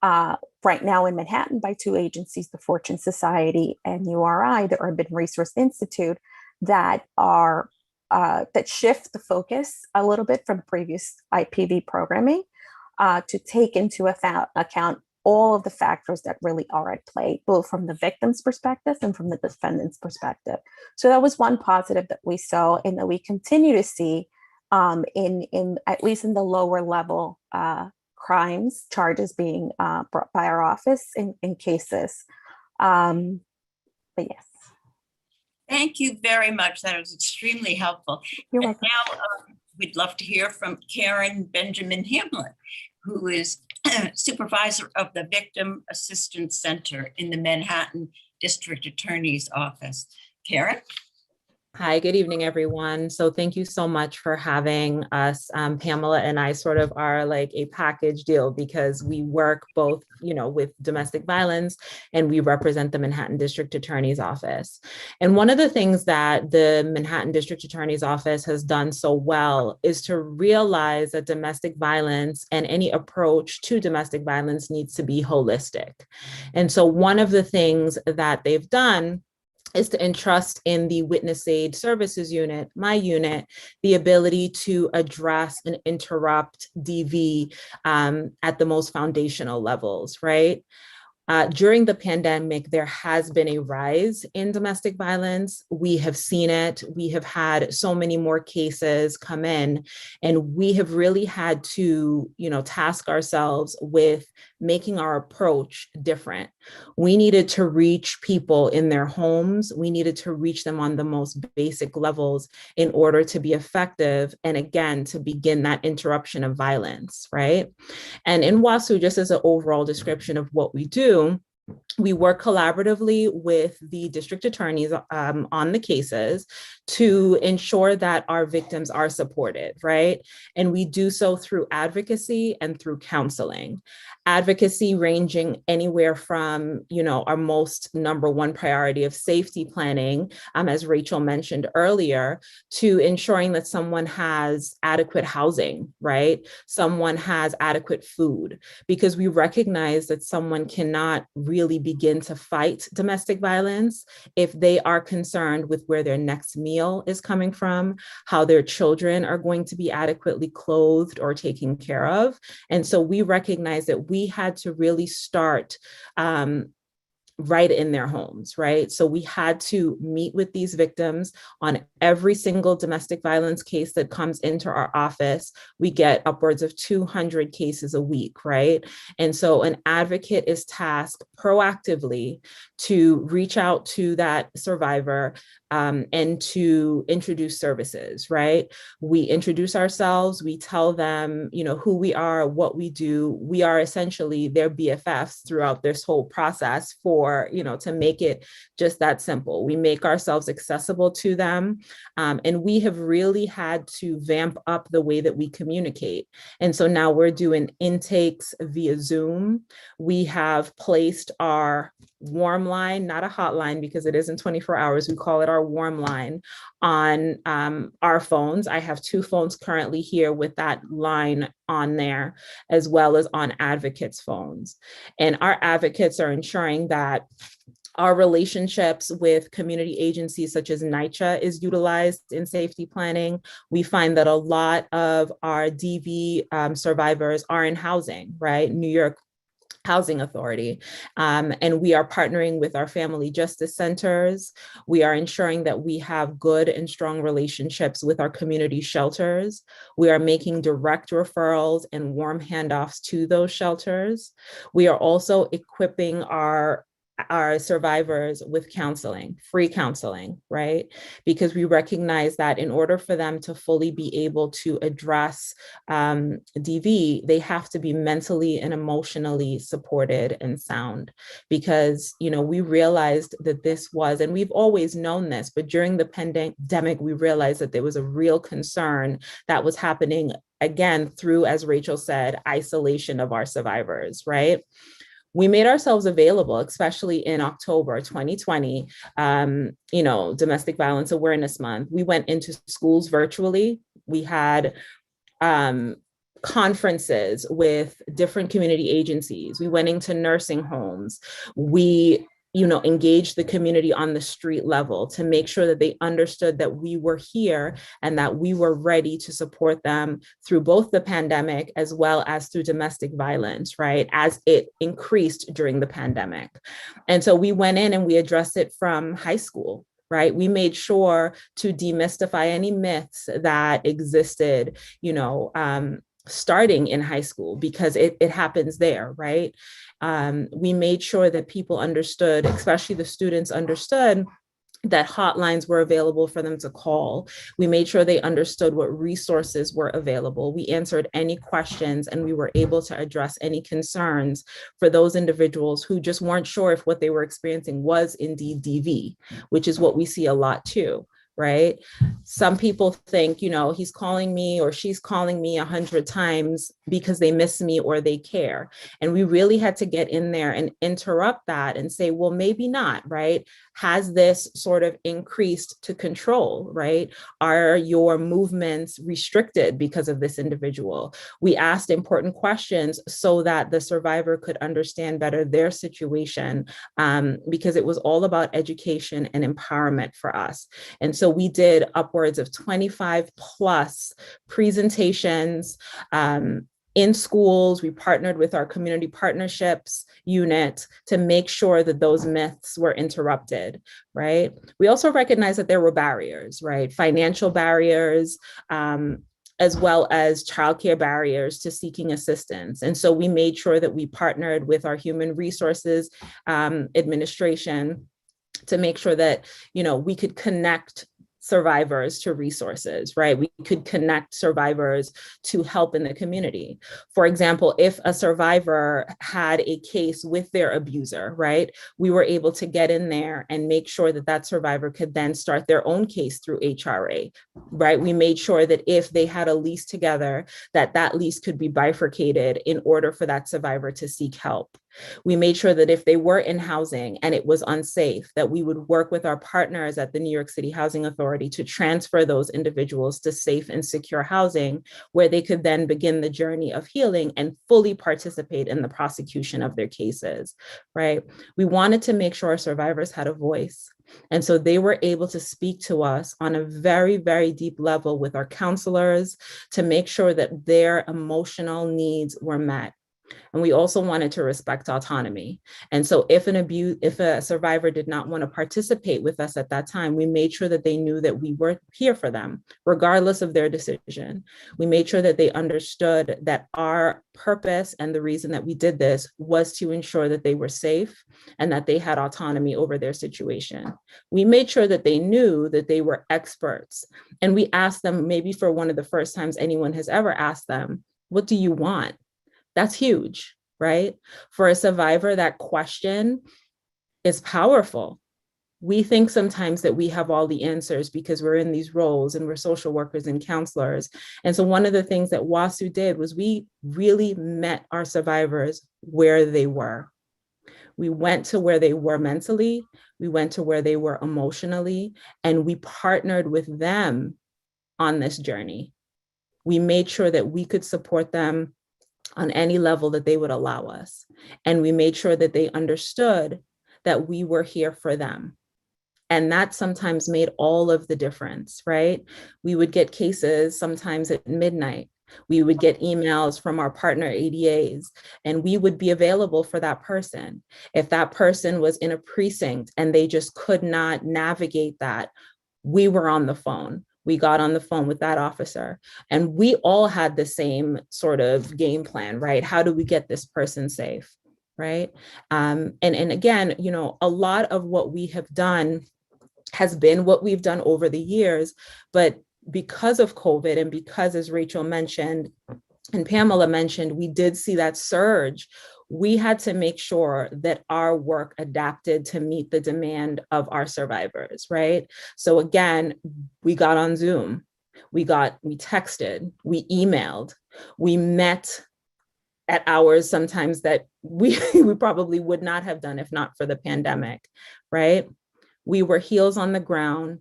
right now in Manhattan by two agencies, the Fortune Society and URI, the Urban Resource Institute, that are that shift the focus a little bit from previous IPV programming to take into account all of the factors that really are at play, both from the victim's perspective and from the defendant's perspective. So that was one positive that we saw and that we continue to see in at least in the lower level crimes, charges being brought by our office in cases. But yes. Thank you very much. That was extremely helpful. You're And welcome. now we'd love to hear from Karen Benjamin Hamlin, who is supervisor of the Victim Assistance Center in the Manhattan District Attorney's Office. Karen? Hi, good evening, everyone. So thank you so much for having us. Pamela and I sort of are like a package deal because we work both, with domestic violence and we represent the Manhattan District Attorney's Office. And one of the things that the Manhattan District Attorney's Office has done so well is to realize that domestic violence and any approach to domestic violence needs to be holistic. And so one of the things that they've done is to entrust in the Witness Aid Services Unit, my unit, the ability to address and interrupt DV at the most foundational levels, right? During the pandemic, there has been a rise in domestic violence. We have seen it. We have had so many more cases come in, and we have really had to, task ourselves with making our approach different. We needed to reach people in their homes. We needed to reach them on the most basic levels in order to be effective. And again, to begin that interruption of violence, right? And in WASU, just as an overall description of what we do, we work collaboratively with the district attorneys on the cases to ensure that our victims are supported, right? And we do so through advocacy and through counseling. Advocacy ranging anywhere from, our most number one priority of safety planning, as Rachel mentioned earlier, to ensuring that someone has adequate housing, right? Someone has adequate food, because we recognize that someone cannot really begin to fight domestic violence if they are concerned with where their next meal is coming from, how their children are going to be adequately clothed or taken care of. And so we recognize that we had to really start right in their homes, right? So we had to meet with these victims on every single domestic violence case that comes into our office. We get upwards of 200 cases a week, right? And so an advocate is tasked proactively to reach out to that survivor and to introduce services, right? We introduce ourselves, we tell them, who we are, what we do. We are essentially their BFFs throughout this whole process to make it just that simple. We make ourselves accessible to them. And we have really had to vamp up the way that we communicate. And so now we're doing intakes via Zoom. We have placed our warm line, not a hotline because it isn't 24 hours. We call it our warm line on our phones. I have 2 phones currently here with that line on there, as well as on advocates' phones. And our advocates are ensuring that our relationships with community agencies such as NYCHA is utilized in safety planning. We find that a lot of our DV survivors are in housing, right? New York Housing Authority. And we are partnering with our family justice centers. We are ensuring that we have good and strong relationships with our community shelters. We are making direct referrals and warm handoffs to those shelters. We are also equipping our survivors with counseling, free counseling, right? Because we recognize that in order for them to fully be able to address DV, they have to be mentally and emotionally supported and sound. Because, you know, we realized that this was, and we've always known this, but during the pandemic, we realized that there was a real concern that was happening, again, through, as Rachel said, isolation of our survivors, right? We made ourselves available, especially in October 2020, Domestic Violence Awareness Month. We went into schools virtually. We had conferences with different community agencies. We went into nursing homes. We engaged the community on the street level to make sure that they understood that we were here and that we were ready to support them through both the pandemic as well as through domestic violence, right? As it increased during the pandemic. And so we went in and we addressed it from high school. Right? We made sure to demystify any myths that existed, starting in high school, because it happens there, right? We made sure that people understood, especially the students understood, that hotlines were available for them to call. We made sure they understood what resources were available. We answered any questions, and we were able to address any concerns for those individuals who just weren't sure if what they were experiencing was indeed DV, which is what we see a lot too. Right? Some people think, he's calling me or she's calling me 100 times because they miss me or they care. And we really had to get in there and interrupt that and say, well, maybe not, right? Has this sort of increased to control, right? Are your movements restricted because of this individual? We asked important questions so that the survivor could understand better their situation, because it was all about education and empowerment for us. And so we did upwards of 25 plus presentations, in schools. We partnered with our community partnerships unit to make sure that those myths were interrupted, right? We also recognize that there were barriers, right? Financial barriers, as well as childcare barriers to seeking assistance. And so we made sure that we partnered with our human resources administration to make sure that, we could connect survivors to resources, right? We could connect survivors to help in the community. For example, if a survivor had a case with their abuser, right? We were able to get in there and make sure that that survivor could then start their own case through HRA, right? We made sure that if they had a lease together, that lease could be bifurcated in order for that survivor to seek help. We made sure that if they were in housing and it was unsafe, that we would work with our partners at the New York City Housing Authority to transfer those individuals to safe and secure housing, where they could then begin the journey of healing and fully participate in the prosecution of their cases, right? We wanted to make sure our survivors had a voice. And so they were able to speak to us on a very, very deep level with our counselors to make sure that their emotional needs were met. And we also wanted to respect autonomy. And so if a survivor did not want to participate with us at that time, we made sure that they knew that we were here for them, regardless of their decision. We made sure that they understood that our purpose and the reason that we did this was to ensure that they were safe and that they had autonomy over their situation. We made sure that they knew that they were experts. And we asked them, maybe for one of the first times anyone has ever asked them, what do you want? That's huge, right? For a survivor, that question is powerful. We think sometimes that we have all the answers because we're in these roles and we're social workers and counselors. And so one of the things that WASU did was we really met our survivors where they were. We went to where they were mentally, we went to where they were emotionally, and we partnered with them on this journey. We made sure that we could support them on any level that they would allow us. And we made sure that they understood that we were here for them. And that sometimes made all of the difference, right? We would get cases sometimes at midnight We would get emails from our partner ADAs, and we would be available for that person. If that person was in a precinct and they just could not navigate that, we were on the phone. We got on the phone with that officer, and we all had the same sort of game plan, right? How do we get this person safe, right? And again, you know, a lot of what we have done has been what we've done over the years, but because of COVID and because, as Rachel mentioned and Pamela mentioned, we did see that surge. We had to make sure that our work adapted to meet the demand of our survivors, right? So again, we got on Zoom, we texted, we emailed, we met at hours sometimes that we probably would not have done if not for the pandemic, right? We were heels on the ground,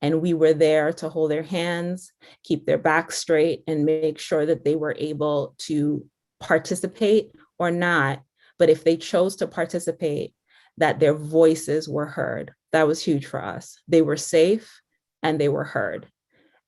and we were there to hold their hands, keep their backs straight, and make sure that they were able to participate or not. But if they chose to participate, that their voices were heard. That was huge for us. They were safe and they were heard.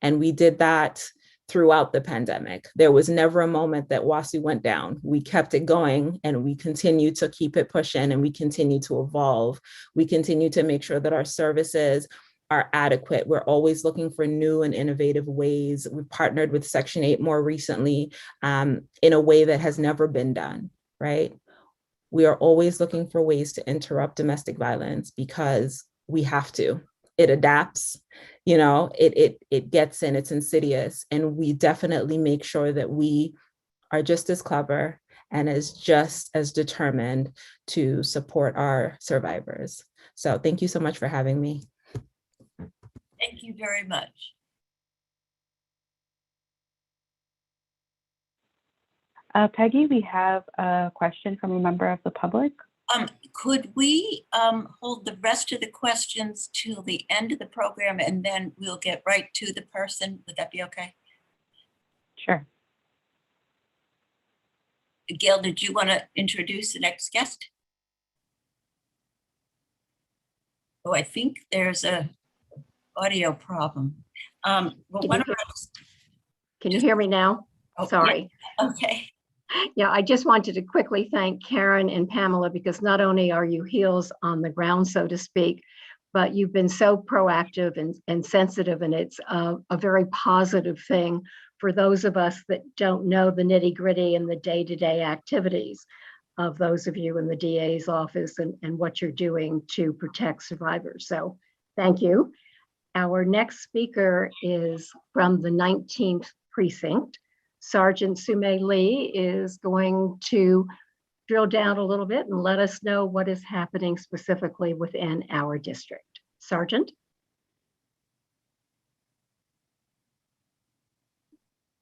And we did that throughout the pandemic. There was never a moment that WASU went down. We kept it going, and we continue to keep it pushing, and we continue to evolve. We continue to make sure that our services are adequate. We're always looking for new and innovative ways. We've partnered with Section 8 more recently in a way that has never been done, right? We are always looking for ways to interrupt domestic violence because we have to. It adapts, you know, it gets in, it's insidious. And we definitely make sure that we are just as clever and just as determined to support our survivors. So thank you so much for having me. Thank you very much. Peggy, we have a question from a member of the public. Could we hold the rest of the questions till the end of the program, and then we'll get right to the person? Would that be okay? Sure. Gail, did you want to introduce the next guest? Oh, I think there's a audio problem. Well, why don't Can you hear me now? Oh, Sorry. yeah. Okay. Yeah, I just wanted to quickly thank Karen and Pamela, because not only are you heels on the ground, so to speak, but you've been so proactive and sensitive, and it's a very positive thing for those of us that don't know the nitty gritty and the day-to-day activities of those of you in the DA's office and what you're doing to protect survivors. So thank you. Our next speaker is from the 19th precinct. Sergeant Sume Lee is going to drill down a little bit and let us know what is happening specifically within our district. Sergeant?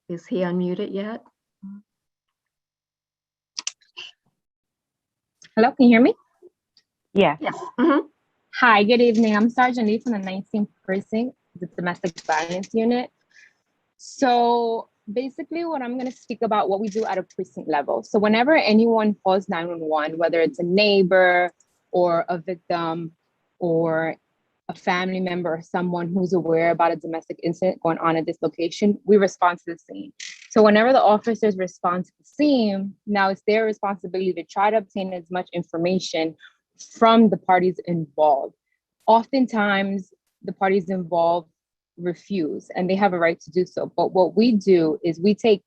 Is he unmuted yet? Hello, can you hear me? Yeah. Yes. Mm-hmm. Hi, good evening. I'm Sergeant Lee from the 19th Precinct, the Domestic Violence Unit. So basically what I'm going to speak about what we do at a precinct level. So whenever anyone calls 911, whether it's a neighbor or a victim or a family member or someone who's aware about a domestic incident going on at this location, we respond to the scene. So whenever the officers respond to the scene, now it's their responsibility to try to obtain as much information from the parties involved. Oftentimes, the parties involved refuse, and they have a right to do so. But what we do is we take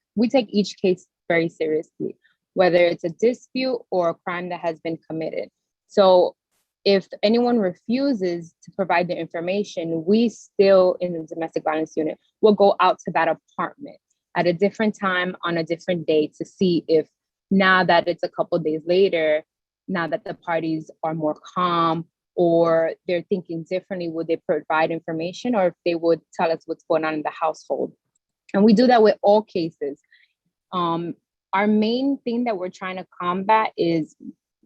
each case very seriously, whether it's a dispute or a crime that has been committed. So if anyone refuses to provide the information, we still, in the domestic violence unit, will go out to that apartment at a different time on a different day to see if, now that it's a couple of days later, now that the parties are more calm or they're thinking differently, would they provide information, or if they would tell us what's going on in the household. And we do that with all cases. Our main thing that we're trying to combat is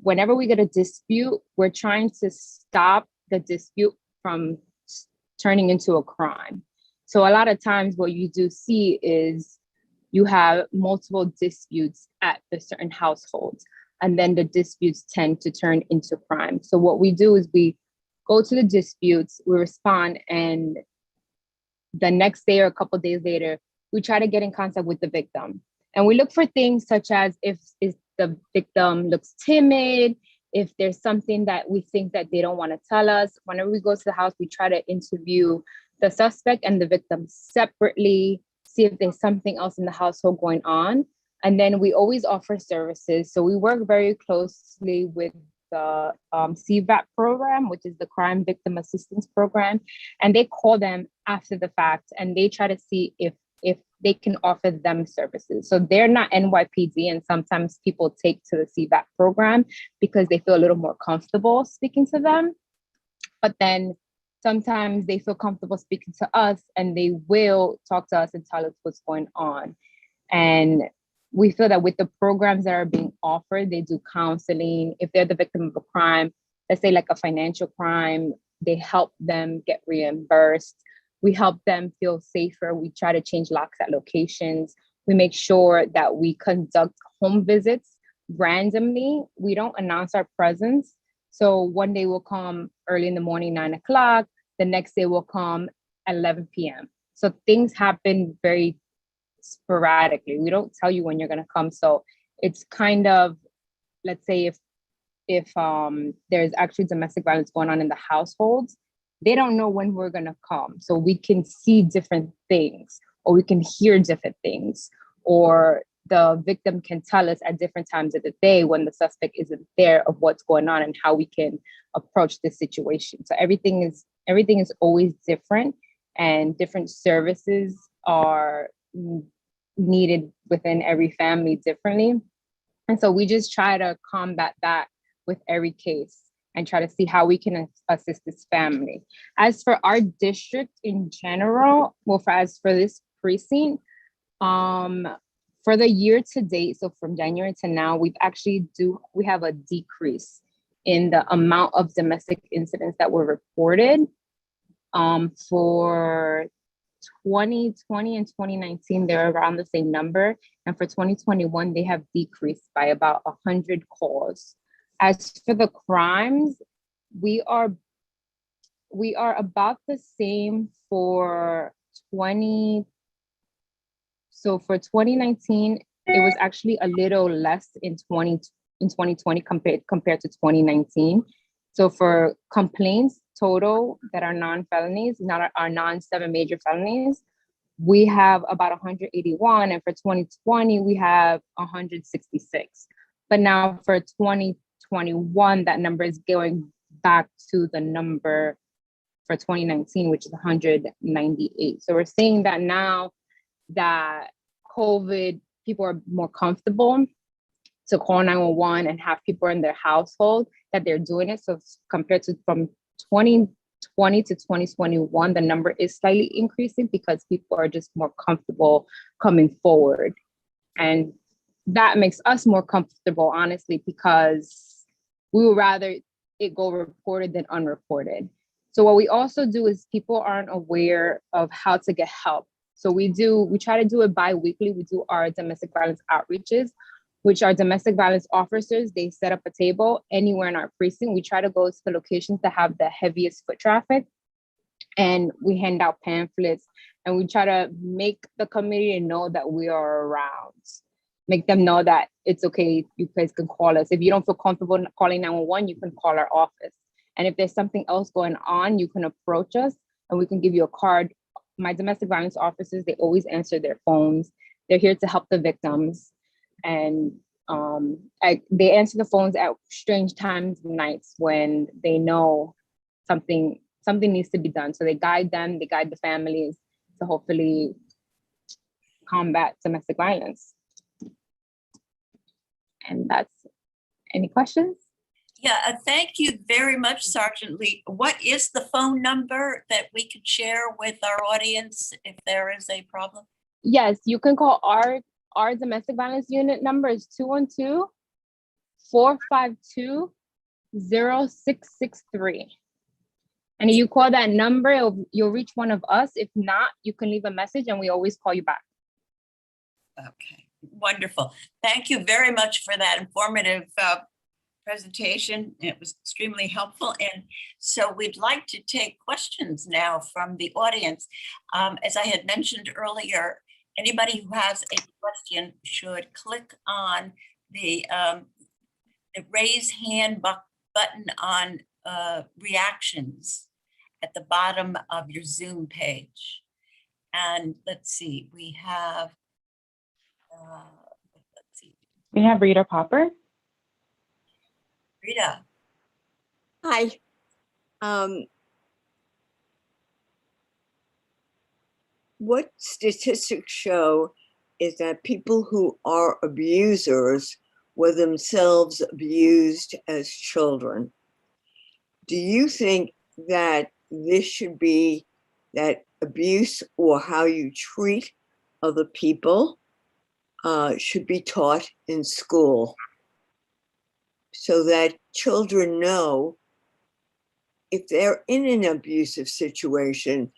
whenever we get a dispute, we're trying to stop the dispute from turning into a crime. So a lot of times what you do see is you have multiple disputes at the certain households, and then the disputes tend to turn into crime. So what we do is we go to the disputes, we respond, and the next day or a couple of days later, we try to get in contact with the victim. And we look for things such as if the victim looks timid, if there's something that we think that they don't want to tell us. Whenever we go to the house, we try to interview the suspect and the victim separately, see if there's something else in the household going on. And then we always offer services. So we work very closely with the CVAP program, which is the Crime Victim Assistance Program. And they call them after the fact, and they try to see if they can offer them services. So they're not NYPD, and sometimes people take to the CVAP program because they feel a little more comfortable speaking to them. But then sometimes they feel comfortable speaking to us, and they will talk to us and tell us what's going on. And we feel that with the programs that are being offered, they do counseling. If they're the victim of a crime, let's say like a financial crime, they help them get reimbursed. We help them feel safer. We try to change locks at locations. We make sure that we conduct home visits randomly. We don't announce our presence. So one day we'll come early in the morning, 9 o'clock. The next day will come at 11 p.m. So things happen very sporadically. We don't tell you when you're going to come. So it's kind of, let's say if there's actually domestic violence going on in the households, they don't know when we're going to come. So we can see different things, or we can hear different things, or the victim can tell us at different times of the day when the suspect isn't there of what's going on and how we can approach this situation. So everything is always different, and different services are needed within every family differently. And so we just try to combat that with every case and try to see how we can assist this family. As for our district in general, as for this precinct, for the year to date, so from January to now, we have a decrease in the amount of domestic incidents that were reported. For 2020 and 2019, they're around the same number. And for 2021, they have decreased by about 100 calls. As for the crimes, we are about the same for 20. So for 2019, it was actually a little less in 2020 compared to 2019. So for complaints total that are non-felonies, not our non-7 major felonies, we have about 181, and for 2020 we have 166. But now for 2021, that number is going back to the number for 2019, which is 198. So we're seeing that now that COVID, people are more comfortable to call 911 and have people in their household, that they're doing it. So compared to from 2020 to 2021, the number is slightly increasing because people are just more comfortable coming forward. And that makes us more comfortable, honestly, because we would rather it go reported than unreported. So what we also do is people aren't aware of how to get help. So we try to do it bi-weekly. We do our domestic violence outreaches, which are domestic violence officers. They set up a table anywhere in our precinct. We try to go to the locations that have the heaviest foot traffic, and we hand out pamphlets, and we try to make the community know that we are around. Make them know that it's okay, you guys can call us. If you don't feel comfortable calling 911, you can call our office. And if there's something else going on, you can approach us and we can give you a card. My domestic violence officers, they always answer their phones. They're here to help the victims. And they answer the phones at strange times and nights when they know something needs to be done. So they guide them, they guide the families to hopefully combat domestic violence. And that's, any questions? Yeah, thank you very much, Sergeant Lee. What is the phone number that we could share with our audience if there is a problem? Yes, you can call our domestic violence unit number is 212-452-0663. And if you call that number, you'll reach one of us. If not, you can leave a message and we always call you back. Okay, wonderful. Thank you very much for that informative presentation. It was extremely helpful. And so we'd like to take questions now from the audience. As I had mentioned earlier, Anybody who has a question should click on the raise hand button on reactions at the bottom of your Zoom page. And let's see, we have, let's see, We have Rita Popper. Rita. Hi. What statistics show is that people who are abusers were themselves abused as children. Do you think that this should be, that abuse or how you treat other people should be taught in school so that children know if they're in an abusive situation?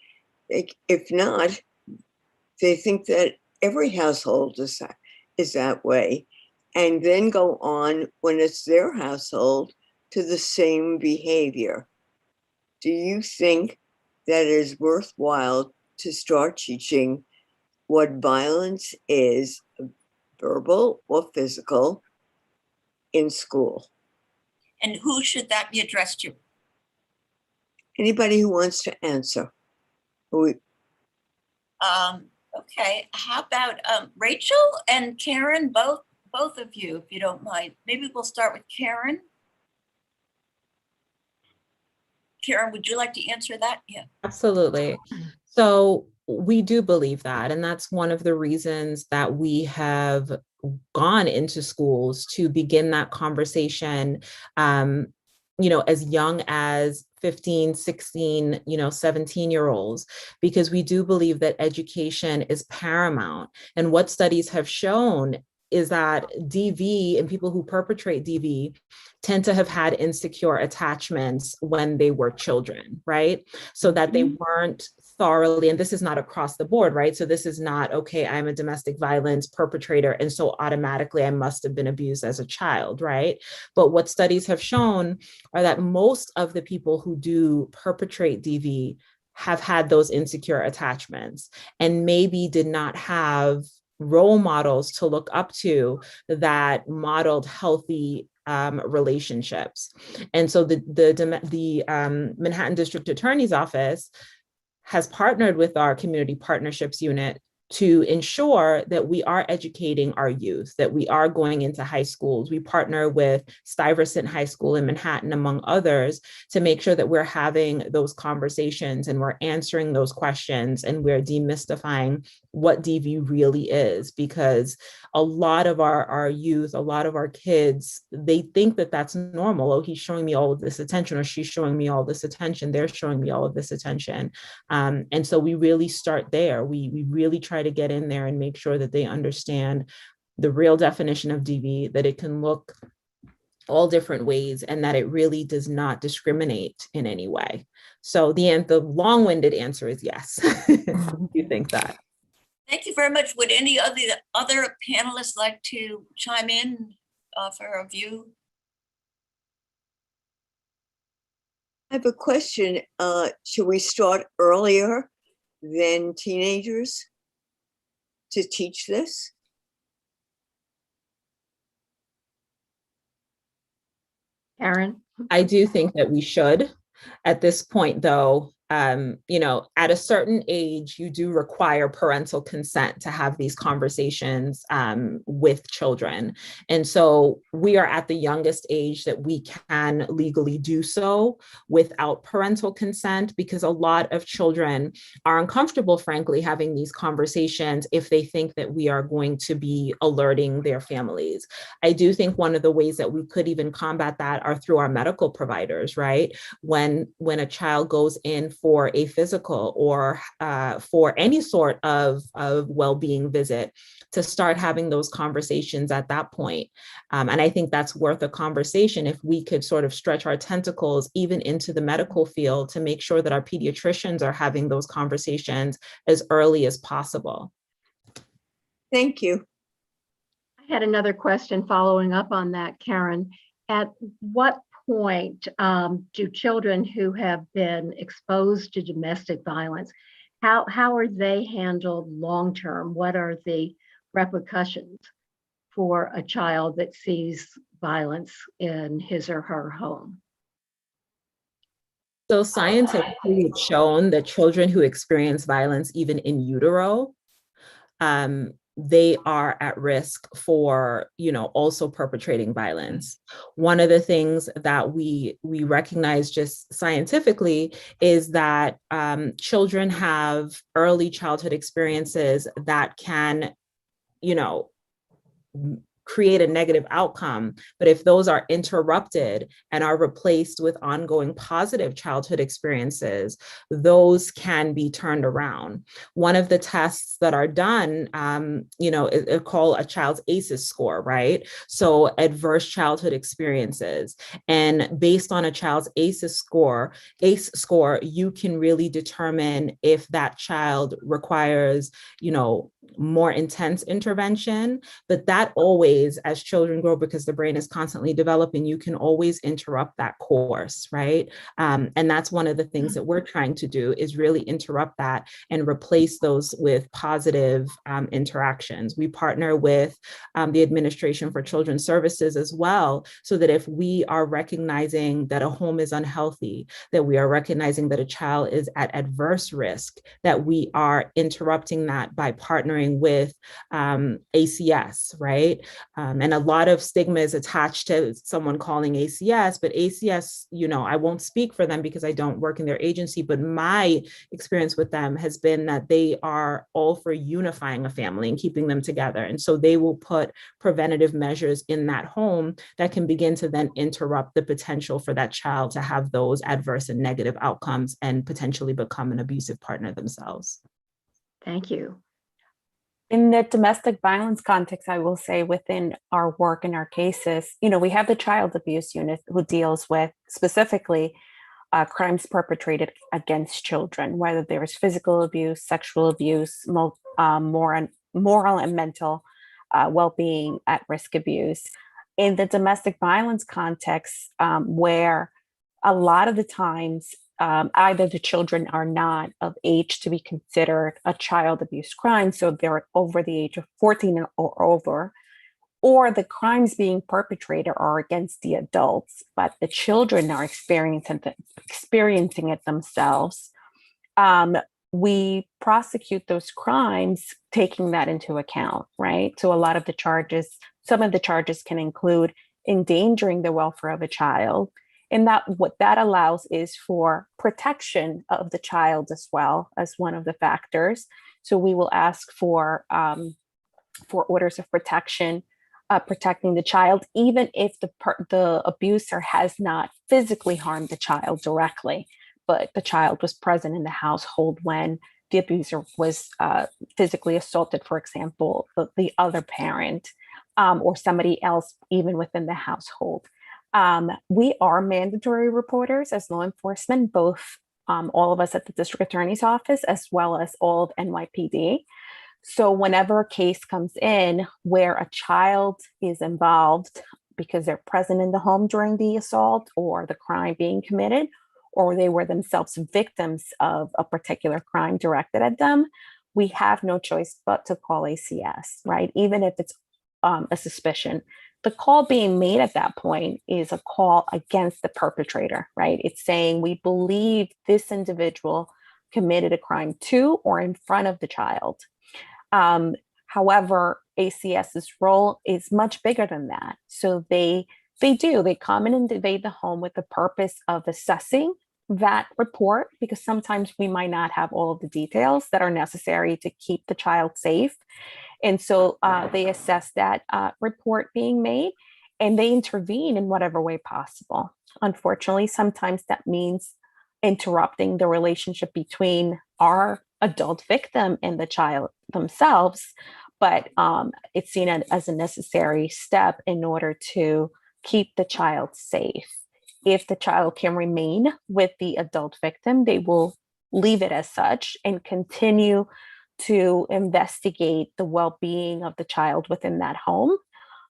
If not, they think that every household is that way, and then go on when it's their household to the same behavior. Do you think that it is worthwhile to start teaching what violence is, verbal or physical, in school? And who should that be addressed to? Anybody who wants to answer. Okay, how about Rachel and Karen, both of you, if you don't mind. Maybe we'll start with Karen. Karen, would you like to answer that? Yeah. Absolutely. So we do believe that, and that's one of the reasons that we have gone into schools to begin that conversation, as young as 15, 16, 17-year-olds, because we do believe that education is paramount. And what studies have shown is that DV and people who perpetrate DV tend to have had insecure attachments when they were children, right? So that they weren't thoroughly, and this is not across the board, right? So this is not, okay, I'm a domestic violence perpetrator, and so automatically I must have been abused as a child, right? But what studies have shown are that most of the people who do perpetrate DV have had those insecure attachments and maybe did not have role models to look up to that modeled healthy relationships. And so the Manhattan District Attorney's Office has partnered with our community partnerships unit to ensure that we are educating our youth, that we are going into high schools. We partner with Stuyvesant High School in Manhattan, among others, to make sure that we're having those conversations and we're answering those questions and we're demystifying what DV really is, because a lot of our youth, a lot of our kids, they think that that's normal. Oh, he's showing me all of this attention, or she's showing me all this attention. They're showing me all of this attention. And so we really start there. We really try to get in there and make sure that they understand the real definition of DV, that it can look all different ways and that it really does not discriminate in any way. So the long-winded answer is yes. You think that? Thank you very much. Would any of the other panelists like to chime in, offer a view? I have a question. Should we start earlier than teenagers to teach this? Karen? I do think that we should. At this point, though, at a certain age, you do require parental consent to have these conversations with children. And so we are at the youngest age that we can legally do so without parental consent, because a lot of children are uncomfortable, frankly, having these conversations if they think that we are going to be alerting their families. I do think one of the ways that we could even combat that are through our medical providers, right? When a child goes in for a physical or for any sort of well-being visit, to start having those conversations at that point. And I think that's worth a conversation if we could sort of stretch our tentacles even into the medical field to make sure that our pediatricians are having those conversations as early as possible. Thank you. I had another question following up on that, Karen. At what point do children who have been exposed to domestic violence how are they handled long term? What are the repercussions for a child that sees violence in his or her home? So scientifically, it's shown that children who experience violence, even in utero, they are at risk for, also perpetrating violence. One of the things that we recognize just scientifically is that children have early childhood experiences that can, create a negative outcome. But if those are interrupted and are replaced with ongoing positive childhood experiences, those can be turned around. One of the tests that are done, is called a child's ACEs score, right? So adverse childhood experiences. And based on a child's ACE score, you can really determine if that child requires, more intense intervention. But that always, as children grow, because the brain is constantly developing, you can always interrupt that course, right? And that's one of the things that we're trying to do, is really interrupt that and replace those with positive interactions. We partner with the Administration for Children's Services as well, so that if we are recognizing that a home is unhealthy, that we are recognizing that a child is at adverse risk, that we are interrupting that by partnering with ACS, right? And a lot of stigma is attached to someone calling ACS, but ACS, I won't speak for them because I don't work in their agency, but my experience with them has been that they are all for unifying a family and keeping them together. And so they will put preventative measures in that home that can begin to then interrupt the potential for that child to have those adverse and negative outcomes and potentially become an abusive partner themselves. Thank you. In the domestic violence context, I will say within our work and our cases, we have the child abuse unit who deals with specifically crimes perpetrated against children, whether there is physical abuse, sexual abuse, moral and mental well-being, at-risk abuse. In the domestic violence context, where a lot of the times either the children are not of age to be considered a child abuse crime, so they're over the age of 14 or over, or the crimes being perpetrated are against the adults, but the children are experiencing it themselves. We prosecute those crimes taking that into account, right? So some of the charges can include endangering the welfare of a child. And that what that allows is for protection of the child as well as one of the factors. So we will ask for orders of protection, protecting the child, even if the abuser has not physically harmed the child directly, but the child was present in the household when the abuser was physically assaulted, for example, the other parent or somebody else even within the household. We are mandatory reporters as law enforcement, both all of us at the district attorney's office, as well as all of NYPD. So whenever a case comes in where a child is involved because they're present in the home during the assault or the crime being committed, or they were themselves victims of a particular crime directed at them, we have no choice but to call ACS, right? Even if it's a suspicion. The call being made at that point is a call against the perpetrator, right? It's saying we believe this individual committed a crime to or in front of the child. However, ACS's role is much bigger than that. So they come in and invade the home with the purpose of assessing that report, because sometimes we might not have all of the details that are necessary to keep the child safe. And so they assess that report being made and they intervene in whatever way possible. Unfortunately, sometimes that means interrupting the relationship between our adult victim and the child themselves, but it's seen as a necessary step in order to keep the child safe. If the child can remain with the adult victim, they will leave it as such and continue to investigate the well-being of the child within that home,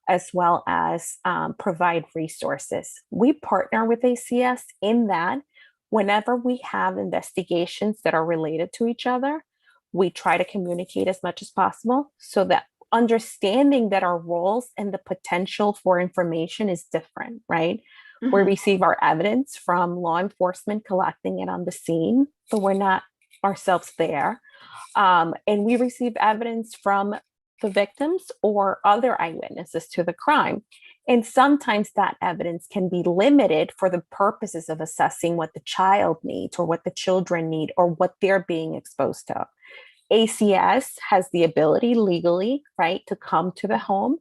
as well as provide resources. We partner with ACS in that whenever we have investigations that are related to each other, we try to communicate as much as possible so that understanding that our roles and the potential for information is different, right? We receive our evidence from law enforcement collecting it on the scene, but we're not ourselves there. And we receive evidence from the victims or other eyewitnesses to the crime. And sometimes that evidence can be limited for the purposes of assessing what the child needs or what the children need or what they're being exposed to. ACS has the ability legally, right, to come to the home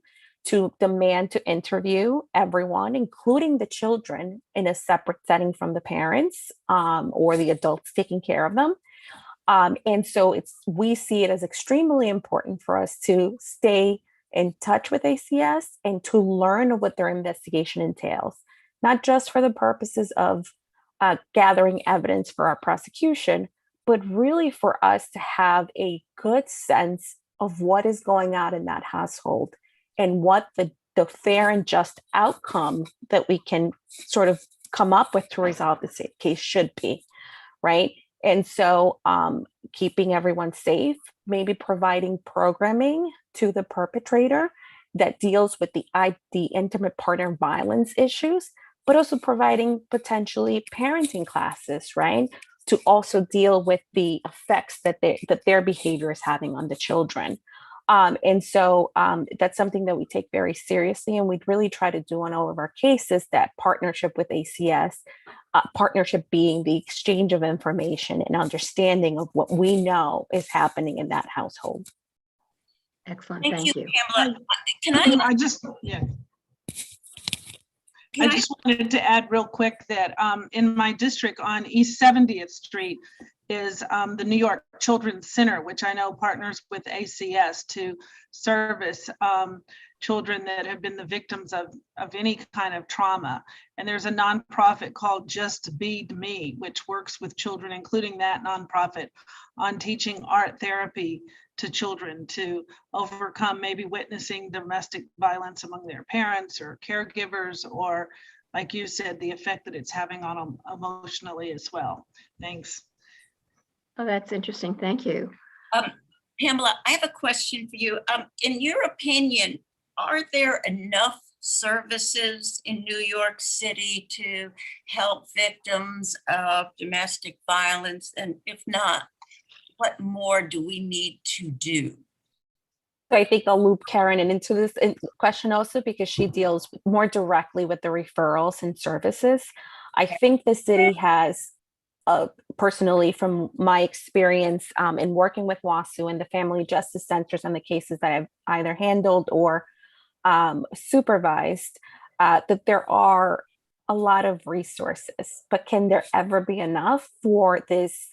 to demand to interview everyone, including the children, in a separate setting from the parents or the adults taking care of them. And so we see it as extremely important for us to stay in touch with ACS and to learn what their investigation entails, not just for the purposes of gathering evidence for our prosecution, but really for us to have a good sense of what is going on in that household and what the fair and just outcome that we can sort of come up with to resolve this case should be, right? And so keeping everyone safe, maybe providing programming to the perpetrator that deals with the intimate partner violence issues, but also providing potentially parenting classes, right? To also deal with the effects that their behavior is having on the children. And so that's something that we take very seriously, and we'd really try to do on all of our cases, that partnership with ACS, partnership being the exchange of information and understanding of what we know is happening in that household. Excellent, Thank you, you. Pamela. Can I? I just wanted to add real quick that in my district on East 70th Street is the New York Children's Center, which I know partners with ACS to service children that have been the victims of any kind of trauma. And there's a nonprofit called Just Be Me, which works with children, including that nonprofit, on teaching art therapy to children to overcome maybe witnessing domestic violence among their parents or caregivers, or like you said, the effect that it's having on them emotionally as well. Thanks. Oh, that's interesting. Thank you. Pamela, I have a question for you. In your opinion, are there enough services in New York City to help victims of domestic violence? And if not, what more do we need to do? So I think I'll loop Karen into this question also, because she deals more directly with the referrals and services. I think the city has, personally, from my experience in working with WASU and the family justice centers and the cases that I've either handled or supervised, that there are a lot of resources, but can there ever be enough for this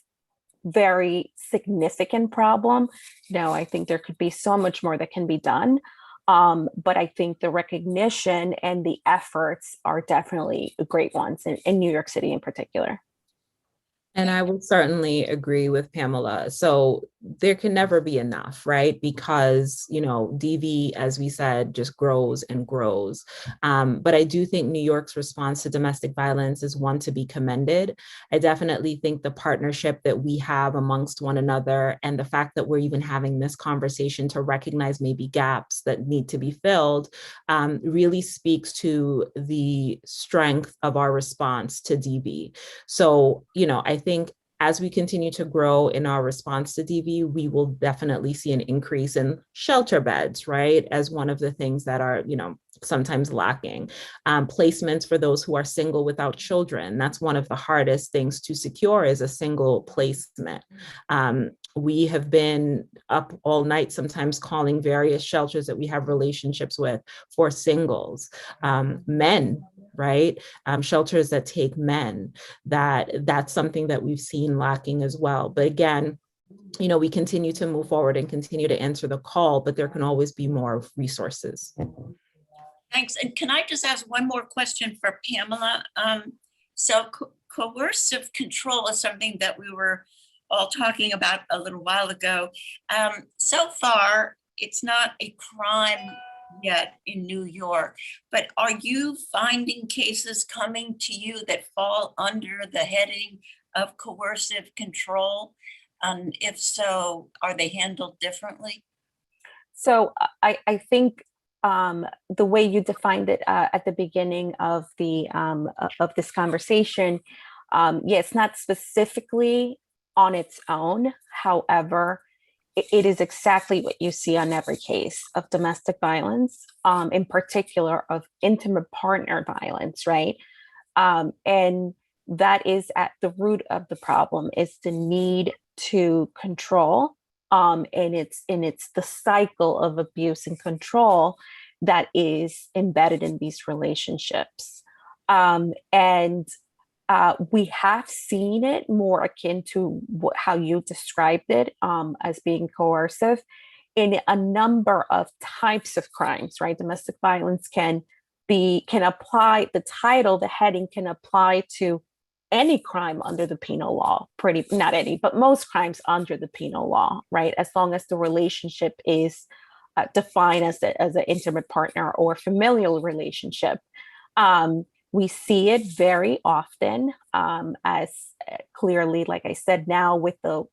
very significant problem? No, I think there could be so much more that can be done. But I think the recognition and the efforts are definitely great ones in New York City in particular. And I would certainly agree with Pamela. So there can never be enough, right? Because, you know, DV, as we said, just grows and grows. But I do think New York's response to domestic violence is one to be commended. I definitely think the partnership that we have amongst one another and the fact that we're even having this conversation to recognize maybe gaps that need to be filled really speaks to the strength of our response to DV. So, you know, I think as we continue to grow in our response to DV, we will definitely see an increase in shelter beds, right? As one of the things that are, you know, sometimes lacking. Placements for those who are single without children. That's one of the hardest things to secure, is a single placement. We have been up all night, sometimes calling various shelters that we have relationships with for singles, men, right? Shelters that take men, that's something that we've seen lacking as well. But again, you know, we continue to move forward and continue to answer the call, but there can always be more resources. Thanks. And can I just ask one more question for Pamela? So coercive control is something that we were all talking about a little while ago. So far, it's not a crime yet in New York, but are you finding cases coming to you that fall under the heading of coercive control? And if so, are they handled differently? So I think the way you defined it at the beginning of this conversation, yeah, it's not specifically on its own. However, it is exactly what you see on every case of domestic violence, in particular of intimate partner violence, right? And that is at the root of the problem, is the need to control. And it's the cycle of abuse and control that is embedded in these relationships. And we have seen it more akin to how you described it, as being coercive in a number of types of crimes, right? Domestic violence can apply, the title, the heading can apply to any crime under the penal law, not any, but most crimes under the penal law, right? As long as the relationship is defined as an intimate partner or familial relationship. We see it very often, as clearly, like I said, now with the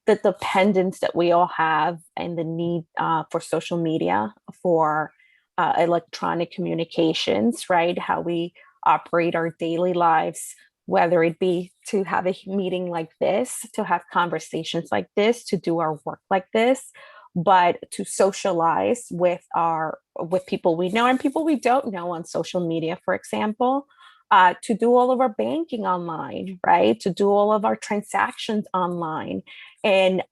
dependence that we all have and the need for social media, for electronic communications, right? How we operate our daily lives, whether it be to have a meeting like this, to have conversations like this, to do our work like this, but to socialize with people we know and people we don't know on social media, for example, to do all of our banking online, right? To do all of our transactions online. And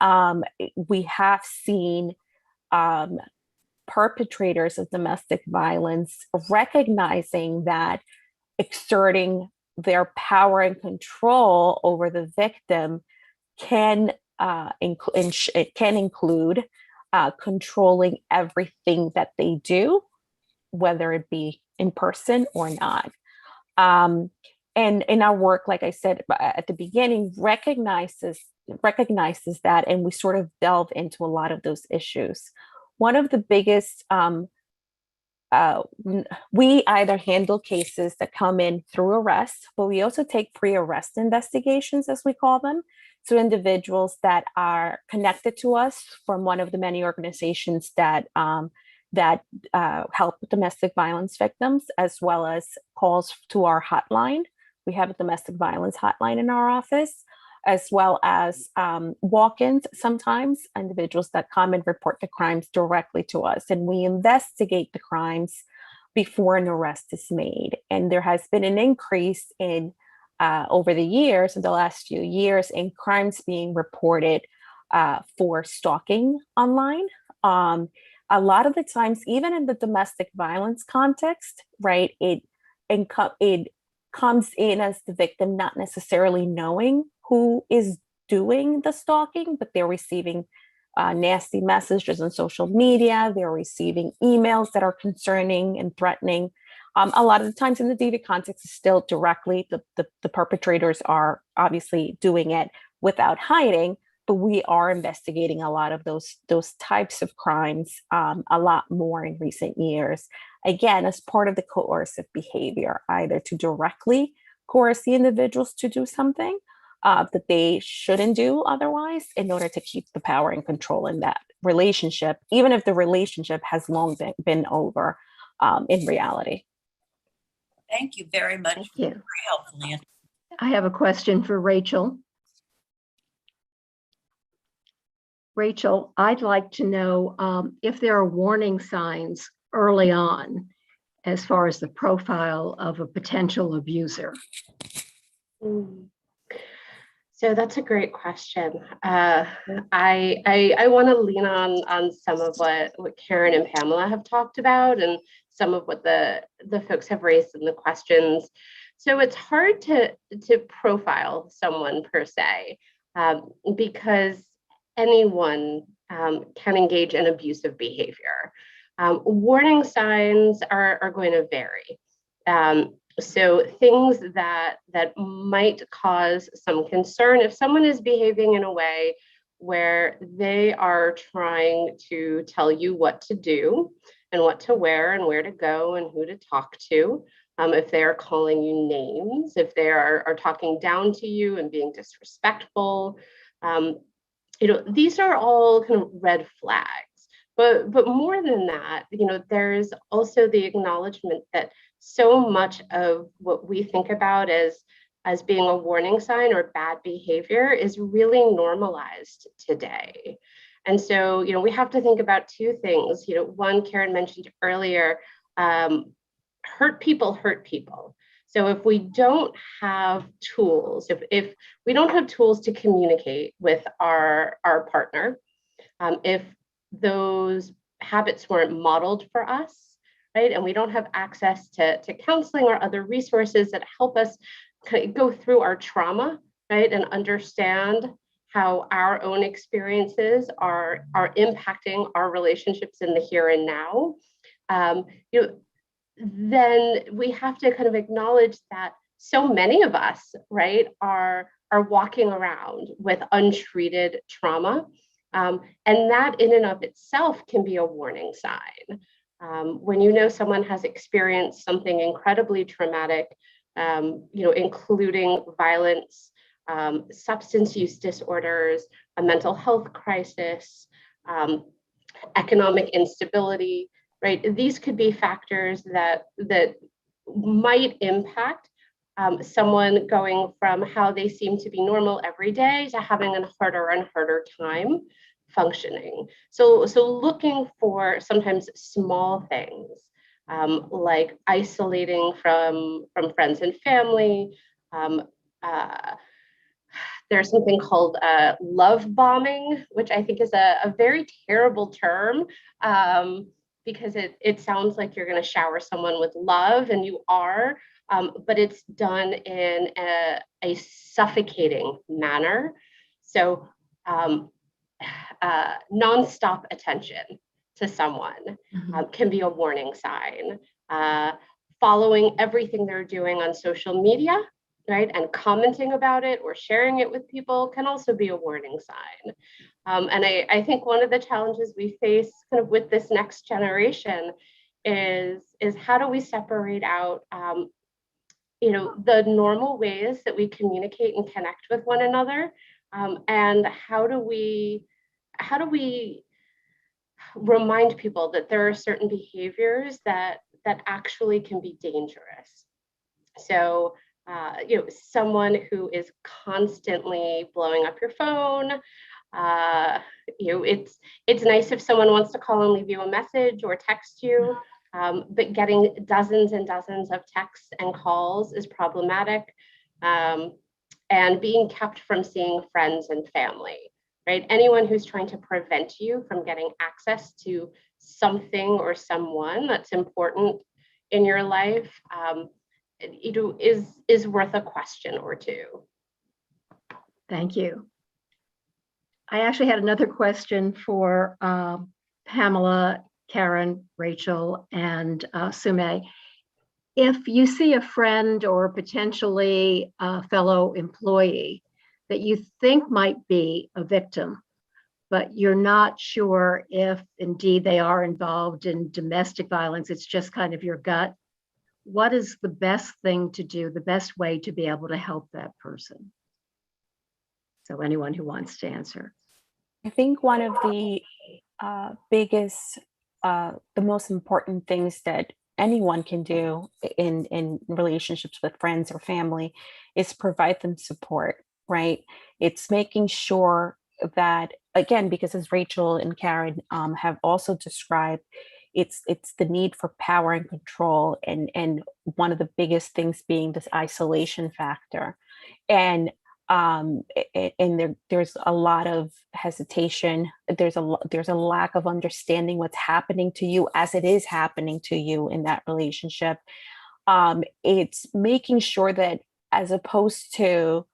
we have seen perpetrators of domestic violence recognizing that exerting their power and control over the victim can include controlling everything that they do, whether it be in person or not. And in our work, like I said at the beginning, recognizes that, and we sort of delve into a lot of those issues. One of the biggest, we either handle cases that come in through arrest, but we also take pre-arrest investigations, as we call them. So individuals that are connected to us from one of the many organizations that help domestic violence victims, as well as calls to our hotline. We have a domestic violence hotline in our office, as well as walk-ins, sometimes individuals that come and report the crimes directly to us. And we investigate the crimes before an arrest is made. And there has been an increase in over the years, in the last few years, in crimes being reported for stalking online. A lot of the times, even in the domestic violence context, right, it comes in as the victim not necessarily knowing who is doing the stalking, but they're receiving nasty messages on social media. They're receiving emails that are concerning and threatening. A lot of the times in the DV context, is still directly, the perpetrators are obviously doing it without hiding, but we are investigating a lot of those types of crimes a lot more in recent years. Again, as part of the coercive behavior, either to directly coerce the individuals to do something that they shouldn't do otherwise, in order to keep the power and control in that relationship, even if the relationship has long been over in reality. Thank you very much. Thank you. Very helpful, Nancy. I have a question for Rachel. Rachel, I'd like to know if there are warning signs early on as far as the profile of a potential abuser. So that's a great question. I want to lean on some of what Karen and Pamela have talked about, and some of what the folks have raised in the questions. So it's hard to profile someone per se, because anyone can engage in abusive behavior. Warning signs are going to vary. So things that might cause some concern, if someone is behaving in a way where they are trying to tell you what to do, and what to wear and where to go and who to talk to. If they are calling you names, if they are talking down to you and being disrespectful, these are all kind of red flags. But more than that, there's also the acknowledgement that so much of what we think about as being a warning sign or bad behavior is really normalized today. And so, we have to think about two things. One, Karen mentioned earlier, hurt people hurt people. So if we don't have tools, if we don't have tools to communicate with our partner, if those habits weren't modeled for us, right, and we don't have access to counseling or other resources that help us kind of go through our trauma, right, and understand how our own experiences are impacting our relationships in the here and now, then we have to kind of acknowledge that so many of us, right, are walking around with untreated trauma. And that in and of itself can be a warning sign. When someone has experienced something incredibly traumatic, including violence, substance use disorders, a mental health crisis, economic instability, right? These could be factors that might impact someone going from how they seem to be normal every day to having a harder and harder time functioning. So looking for sometimes small things like isolating from friends and family. There's something called love bombing, which I think is a very terrible term because it sounds like you're going to shower someone with love, and you are, but it's done in a suffocating manner. So nonstop attention to someone can be a warning sign. Following everything they're doing on social media, right, and commenting about it or sharing it with people can also be a warning sign. And I think one of the challenges we face kind of with this next generation is how do we separate out the normal ways that we communicate and connect with one another, and how do we remind people that there are certain behaviors that actually can be dangerous. So someone who is constantly blowing up your phone, it's nice if someone wants to call and leave you a message or text you, but getting dozens and dozens of texts and calls is problematic, and being kept from seeing friends and family, right? Anyone who's trying to prevent you from getting access to something or someone that's important in your life, is worth a question or two. Thank you. I actually had another question for Pamela, Karen, Rachel, and Sume. If you see a friend or potentially a fellow employee that you think might be a victim, but you're not sure if indeed they are involved in domestic violence, it's just kind of your gut, what is the best thing to do, the best way to be able to help that person? So anyone who wants to answer. I think one of the biggest, the most important things that anyone can do in relationships with friends or family is provide them support, right? It's making sure that, again, because as Rachel and Karen have also described, it's the need for power and control, and one of the biggest things being this isolation factor. And there's a lot of hesitation. There's a lack of understanding what's happening to you as it is happening to you in that relationship. It's making sure that, as opposed to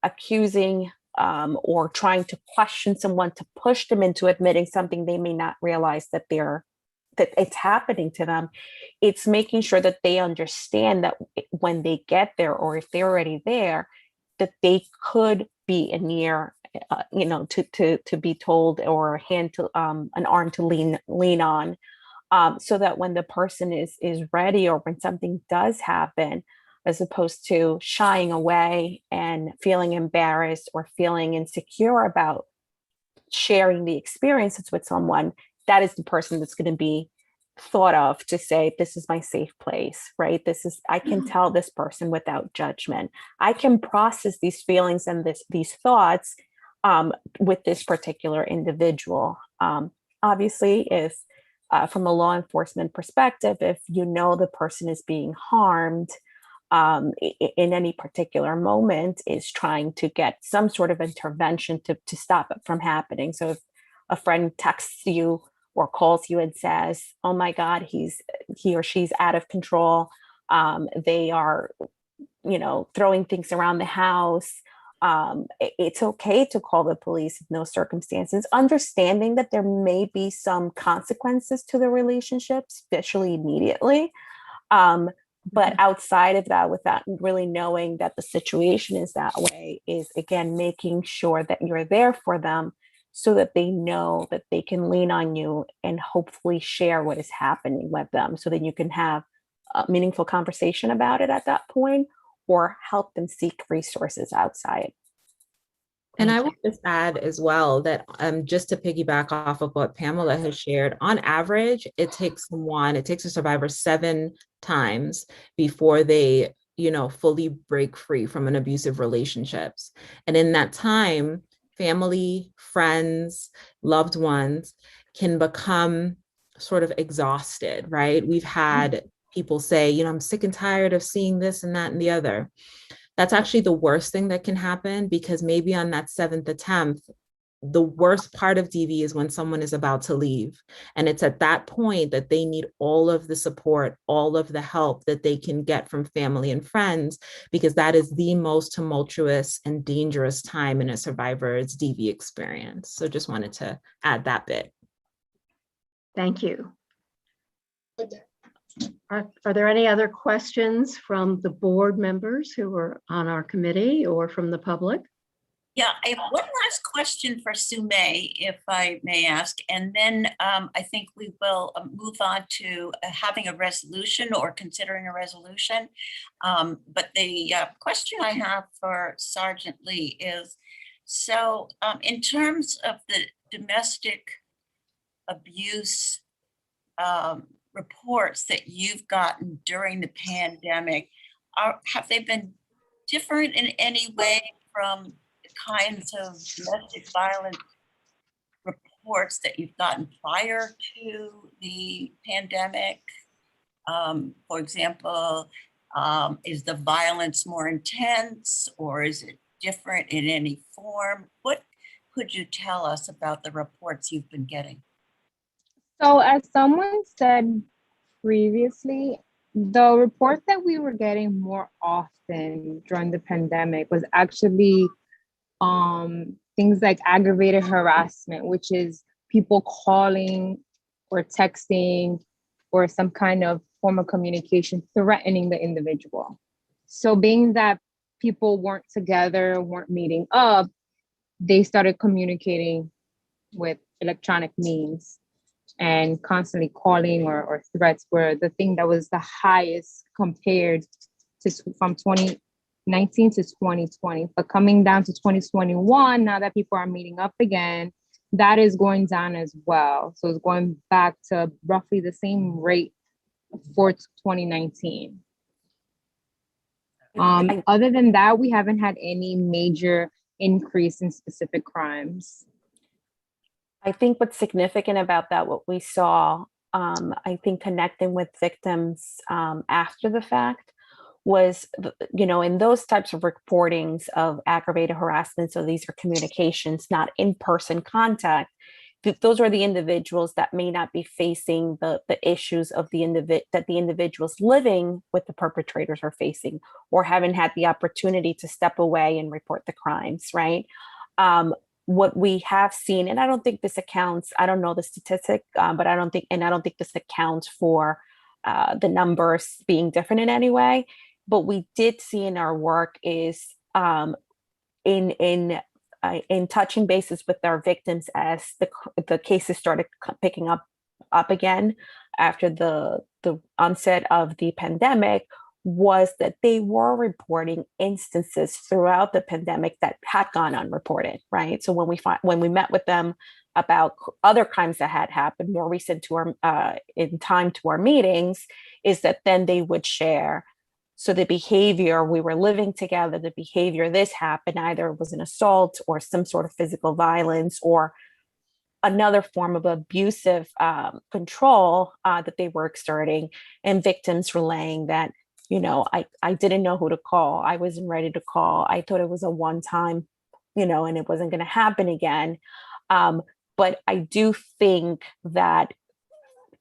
accusing or trying to question someone to push them into admitting something they may not realize that it's happening to them, it's making sure that they understand that when they get there, or if they're already there, that they could be a near to be told, or a hand to an arm to lean on, so that when the person is ready, or when something does happen, as opposed to shying away and feeling embarrassed or feeling insecure about sharing the experiences with someone, that is the person that's going to be thought of to say, this is my safe place, right? I can tell this person without judgment. I can process these feelings and these thoughts with this particular individual. Obviously, if from a law enforcement perspective, if you know the person is being harmed in any particular moment, is trying to get some sort of intervention to stop it from happening. So if a friend texts you or calls you and says, oh my God, he or she's out of control, they are, throwing things around the house, it's okay to call the police in those circumstances, understanding that there may be some consequences to the relationship, especially immediately. But outside of that, without really knowing that the situation is that way, is again making sure that you're there for them, so that they know that they can lean on you and hopefully share what is happening with them, so that you can have a meaningful conversation about it at that point, or help them seek resources outside. And I would just add as well that just to piggyback off of what Pamela has shared, on average, it takes a survivor 7 times before they, fully break free from an abusive relationships. And in that time, family, friends, loved ones can become sort of exhausted, right? We've had people say, I'm sick and tired of seeing this and that and the other. That's actually the worst thing that can happen, because maybe on that 7th attempt, the worst part of DV is when someone is about to leave. And it's at that point that they need all of the support, all of the help that they can get from family and friends, because that is the most tumultuous and dangerous time in a survivor's DV experience. So just wanted to add that bit. Thank you. Are there any other questions from the board members who are on our committee, or from the public? Yeah, I have one last question for Sue May, if I may ask, and then I think we will move on to having a resolution or considering a resolution. But the question I have for Sergeant Lee is, so in terms of the domestic abuse reports that you've gotten during the pandemic, have they been different in any way from the kinds of domestic violence reports that you've gotten prior to the pandemic? For example, is the violence more intense, or is it different in any form? What could you tell us about the reports you've been getting? So as someone said previously, the report that we were getting more often during the pandemic was actually things like aggravated harassment, which is people calling or texting or some kind of form of communication threatening the individual. So being that people weren't together, weren't meeting up, they started communicating with electronic means, and constantly calling or threats were the thing that was the highest compared to from 2019 to 2020. But coming down to 2021, now that people are meeting up again, that is going down as well. So it's going back to roughly the same rate for 2019. Other than that, we haven't had any major increase in specific crimes. I think what's significant about that, what we saw, I think connecting with victims after the fact, was, in those types of reportings of aggravated harassment, so these are communications, not in-person contact, those are the individuals that may not be facing the issues of that the individuals living with the perpetrators are facing, or haven't had the opportunity to step away and report the crimes, right? What we have seen, and I don't think this accounts, I don't know the statistic, but I don't think this accounts for the numbers being different in any way. But we did see in our work is in in touching bases with our victims as the cases started picking up again after the onset of the pandemic, was that they were reporting instances throughout the pandemic that had gone unreported, right? So when we met with them about other crimes that had happened more recent to our in time to our meetings, is that then they would share. So the behavior, we were living together, the behavior, this happened, either it was an assault or some sort of physical violence or another form of abusive control that they were exerting, and victims relaying that, I didn't know who to call. I wasn't ready to call. I thought it was a one time, and it wasn't going to happen again. But I do think that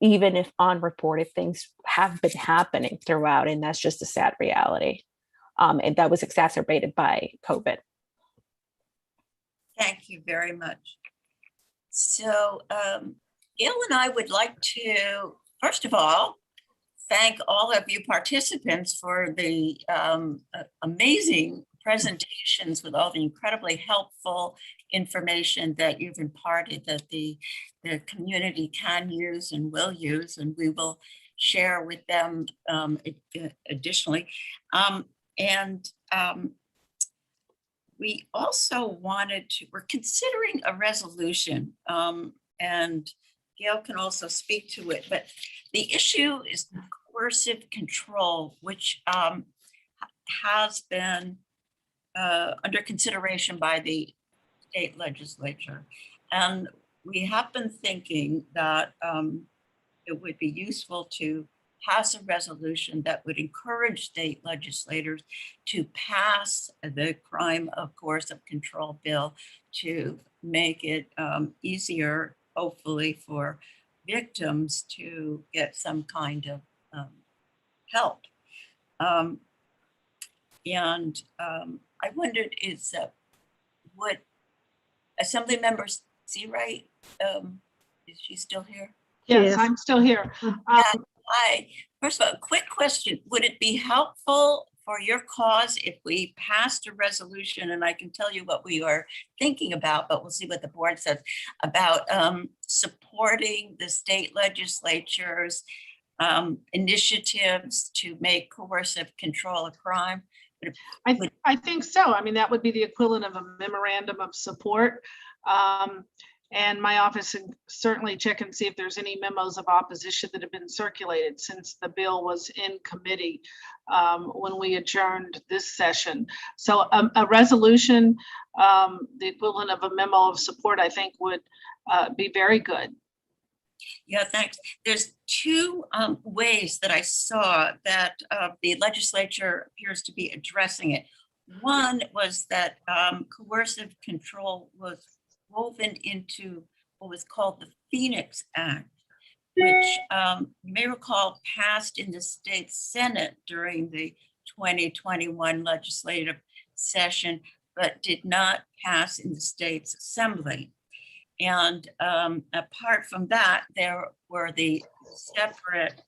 even if unreported, things have been happening throughout, and that's just a sad reality. And that was exacerbated by COVID. Thank you very much. So Gail and I would like to, first of all, thank all of you participants for the amazing presentations with all the incredibly helpful information that you've imparted that the community can use and will use, and we will share with them additionally. We also we're considering a resolution, and Gail can also speak to it, but the issue is coercive control, which has been under consideration by the state legislature. And we have been thinking that it would be useful to pass a resolution that would encourage state legislators to pass the crime of coercive control bill to make it easier, hopefully, for victims to get some kind of help. I wondered, would Assemblymember Seawright, is she still here? Yes, Yes. I'm still here. Hi. First of all, a quick question. Would it be helpful for your cause if we passed a resolution, and I can tell you what we are thinking about, but we'll see what the board says, about supporting the state legislature's initiatives to make coercive control a crime? I think so. I mean, that would be the equivalent of a memorandum of support. And my office can certainly check and see if there's any memos of opposition that have been circulated since the bill was in committee when we adjourned this session. So a resolution, the equivalent of a memo of support, I think would be very good. Yeah, thanks. There's two ways that I saw that the legislature appears to be addressing it. One was that coercive control was woven into what was called the Phoenix Act, which you may recall passed in the state Senate during the 2021 legislative session, but did not pass in the state's assembly. And apart from that, there were the separate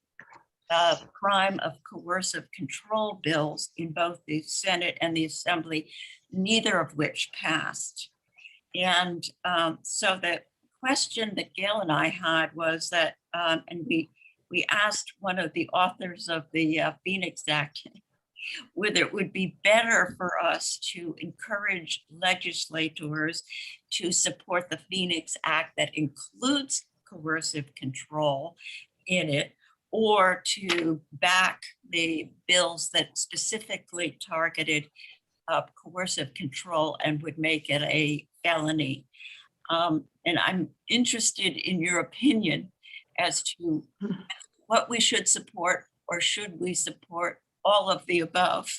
crime of coercive control bills in both the Senate and the Assembly, neither of which passed. And so the question that Gail and I had was that, and we asked one of the authors of the Phoenix Act whether it would be better for us to encourage legislators to support the Phoenix Act that includes coercive control in it, or to back the bills that specifically targeted coercive control and would make it a felony. And I'm interested in your opinion as to what we should support, or should we support all of the above?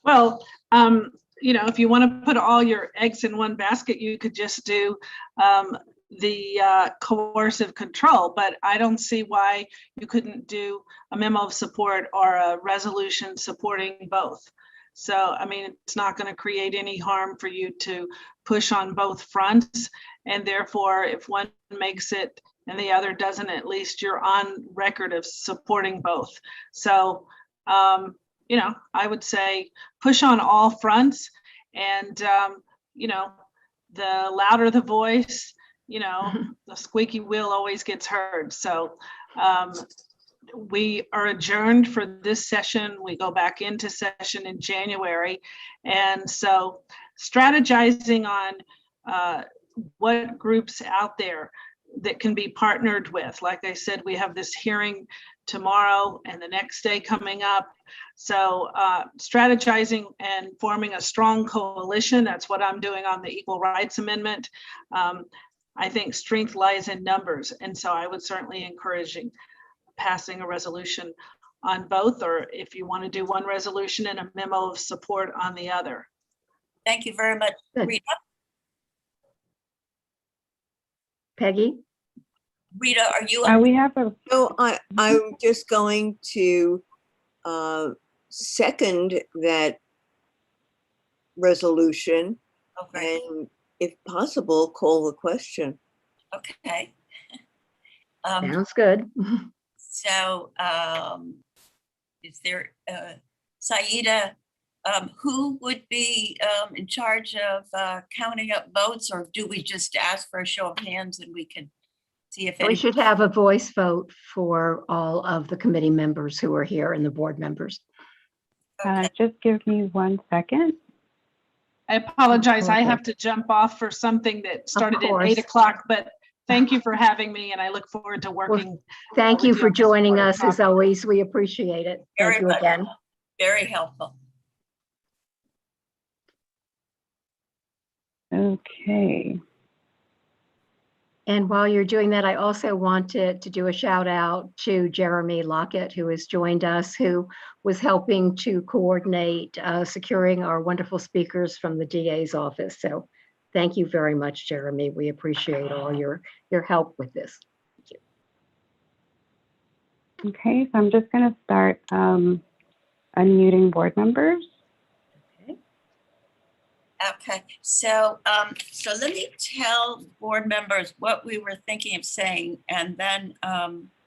Well, if you want to put all your eggs in one basket, you could just do the coercive control, but I don't see why you couldn't do a memo of support or a resolution supporting both. So, I mean, it's not going to create any harm for you to push on both fronts. And therefore, if one makes it and the other doesn't, at least you're on record of supporting both. So, I would say push on all fronts and, the louder the voice, you know, the squeaky wheel always gets heard. So we are adjourned for this session. We go back into session in January. And so strategizing on what groups out there that can be partnered with. Like I said, we have this hearing tomorrow and the next day coming up. So strategizing and forming a strong coalition, that's what I'm doing on the Equal Rights Amendment. I think strength lies in numbers. And so I would certainly encouraging passing a resolution on both, or if you want to do one resolution and a memo of support on the other. Thank you very much, Good. Rita. Peggy? Rita, are you? We have a, So I'm just going to second that resolution Okay. and if possible, call the question. Okay. Sounds good. So is there, Saida, who would be in charge of counting up votes, or do we just ask for a show of hands and we can see if We any? should have a voice vote for all of the committee members who are here and the board members. Okay. just give me 1 second. I apologize. I Okay. have to jump off for something that started at course. 8 o'clock, but thank you for having me and I look forward to working. Thank with you you for on this joining important us as topic. always. We appreciate it. Thank Very you much. again. Very helpful. Okay. And while you're doing that, I also wanted to do a shout out to Jeremy Lockett, who has joined us, who was helping to coordinate securing our wonderful speakers from the DA's office. So thank you very much, Jeremy. We appreciate all your help with this. Thank you. Okay, so I'm just going to start unmuting board members. Okay, so so let me tell board members what we were thinking of saying, and then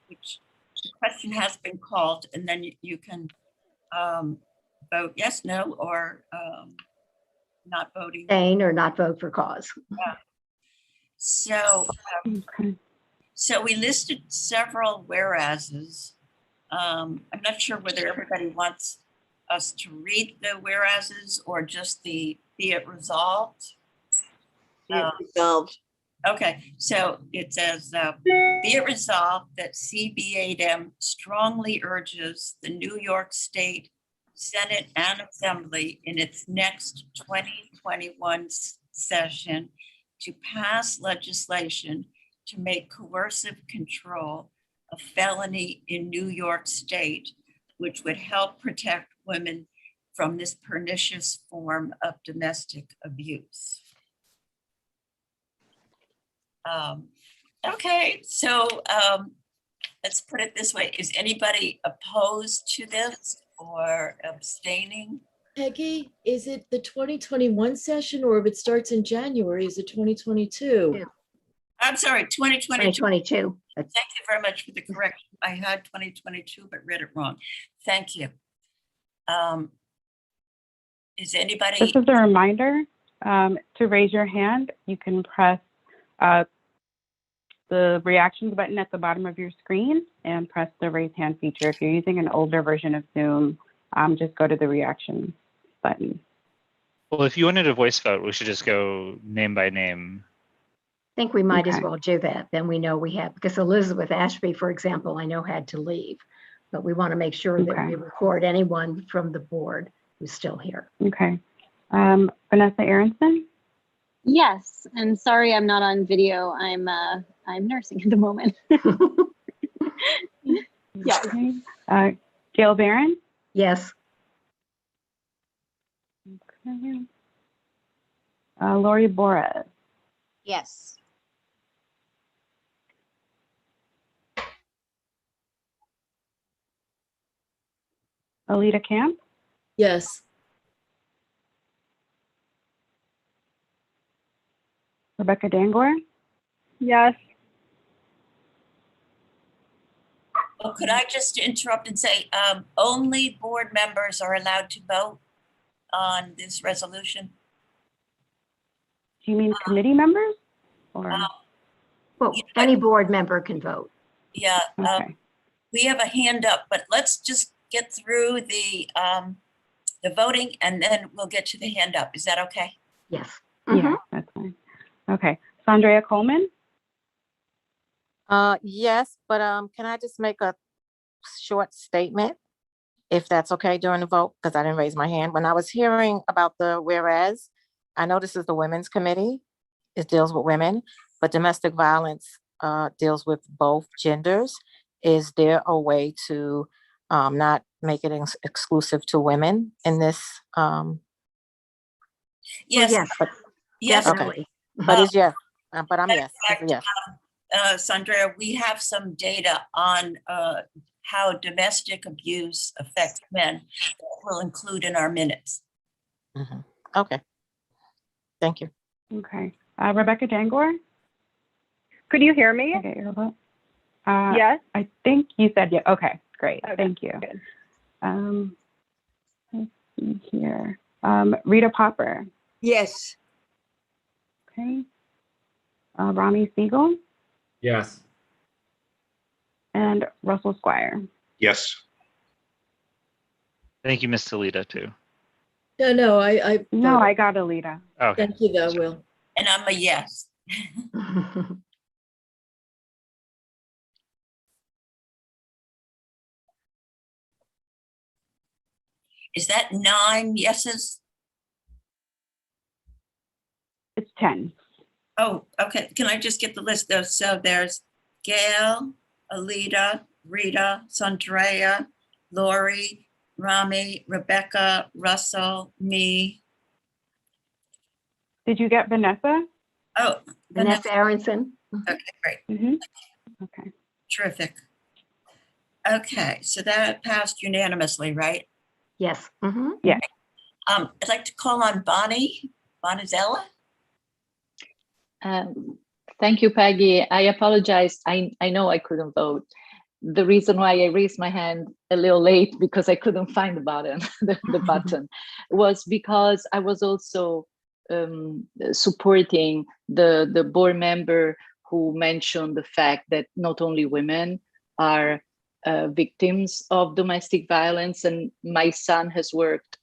which the question has been called, and then you can vote yes, no, or not voting. Abstain or not vote for cause. So Okay. so we listed several whereases. I'm not sure whether everybody wants us to read the whereases or just the be it resolved. Be it resolved. Okay, so it says, be it resolved that CB8M strongly urges the New York State Senate and Assembly in its next 2021 session to pass legislation to make coercive control a felony in New York State, which would help protect women from this pernicious form of domestic abuse. Okay, so let's put it this way. Is anybody opposed to this or abstaining? Peggy, is it the 2021 session, or if it starts in January, is it 2022? Yeah. I'm sorry, 2022. 2022. Thank you very much for the correction. I had 2022, but read it wrong. Thank you. Is anybody? This is a reminder to raise your hand. You can press the reactions button at the bottom of your screen and press the raise hand feature. If you're using an older version of Zoom, just go to the reactions button. Well, if you wanted a voice vote, we should just go name by name. I think we might as Okay. well do that. Then we know we have, because Elizabeth Ashby, for example, I know had to leave, but we want to make sure that Okay. we record anyone from the board who's still here. Okay. Vanessa Aronson? Yes, and sorry I'm not on video. I'm nursing at the moment. Yeah. Okay. Gail Barron? Yes. Okay. Lori Borez? Yes. Alita Camp? Yes. Rebecca Dangor? Yes. Oh, could I just interrupt and say, only board members are allowed to vote on this resolution? Do you mean committee members or? Well, Yeah, any board member can vote. Yeah, Okay. we have a hand up, but let's just get through the voting and then we'll get to the hand up. Is that okay? Yes. Yeah, that's fine. Okay. Sandrea Coleman? Yes, but can I just make a short statement, if that's okay during the vote, because I didn't raise my hand. When I was hearing about the whereas, I know this is the Women's Committee. It deals with women, but domestic violence deals with both genders. Is there a way to not make it exclusive to women in this? Yes, yes, yes. definitely. But it's yes, but I'm in yes, fact, yes. Sandra, we have some data on how domestic abuse affects men that we'll include in our minutes. Mhm. Okay. Thank you. Okay. Rebecca Jangor? Could you hear me? Okay, your vote. Yes. I think you said yeah. Okay, great. Okay, Thank you. good. Let's see here. Rita Popper. Yes. Okay. Rami Siegel Yes. and Russell Squire. Yes. Thank you, Ms. Toledo, too. No, I. No, I got Alita. Okay. Thank you, though, Will. And I'm a yes. Is that 9 yeses? It's 10. Oh, okay. Can I just get the list though? So there's Gail, Alita, Rita, Sandrea, Lori, Rami, Rebecca, Russell, me. Did you get Vanessa? Oh, Vanessa Aronson. Okay, great. Okay. Terrific. Okay, so that passed unanimously, right? Yes. Yeah. I'd like to call on Bonnie Bonizella. Thank you, Peggy. I apologize. I know I couldn't vote. The reason why I raised my hand a little late because I couldn't find the button, the button, was because I was also supporting the board member who mentioned the fact that not only women are victims of domestic violence, and my son has worked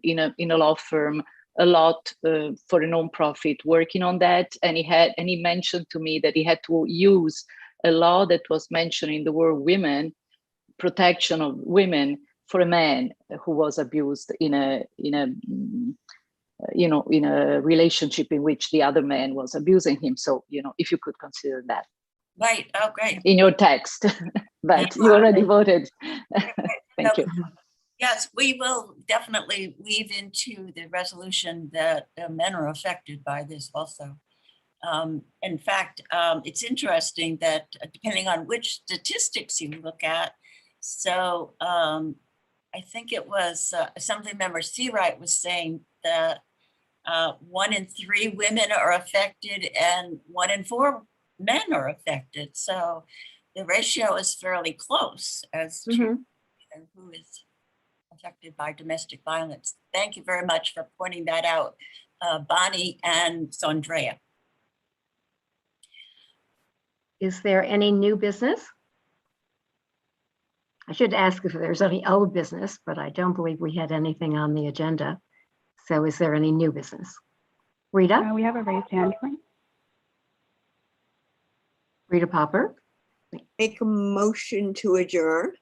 in a law firm a lot for a nonprofit working on that, and he mentioned to me that he had to use a law that was mentioning the word women, protection of women, for a man who was abused in a relationship in which the other man was abusing him. So if you could consider that. Right. Oh, great. In your text, but you already voted. Thank you. Yes, we will definitely weave into the resolution that men are affected by this also. In fact, it's interesting that depending on which statistics you look at, so I think it was Assemblymember Seawright was saying that 1 in 3 women are affected and 1 in 4 men are affected. So the ratio is fairly close as to who is affected by domestic violence. Thank you very much for pointing that out, Bonnie and Sandrea. Is there any new business? I should ask if there's any old business, but I don't believe we had anything on the agenda. So is there any new business? Rita? We have a raised hand. Rita Popper? Make a motion to adjourn.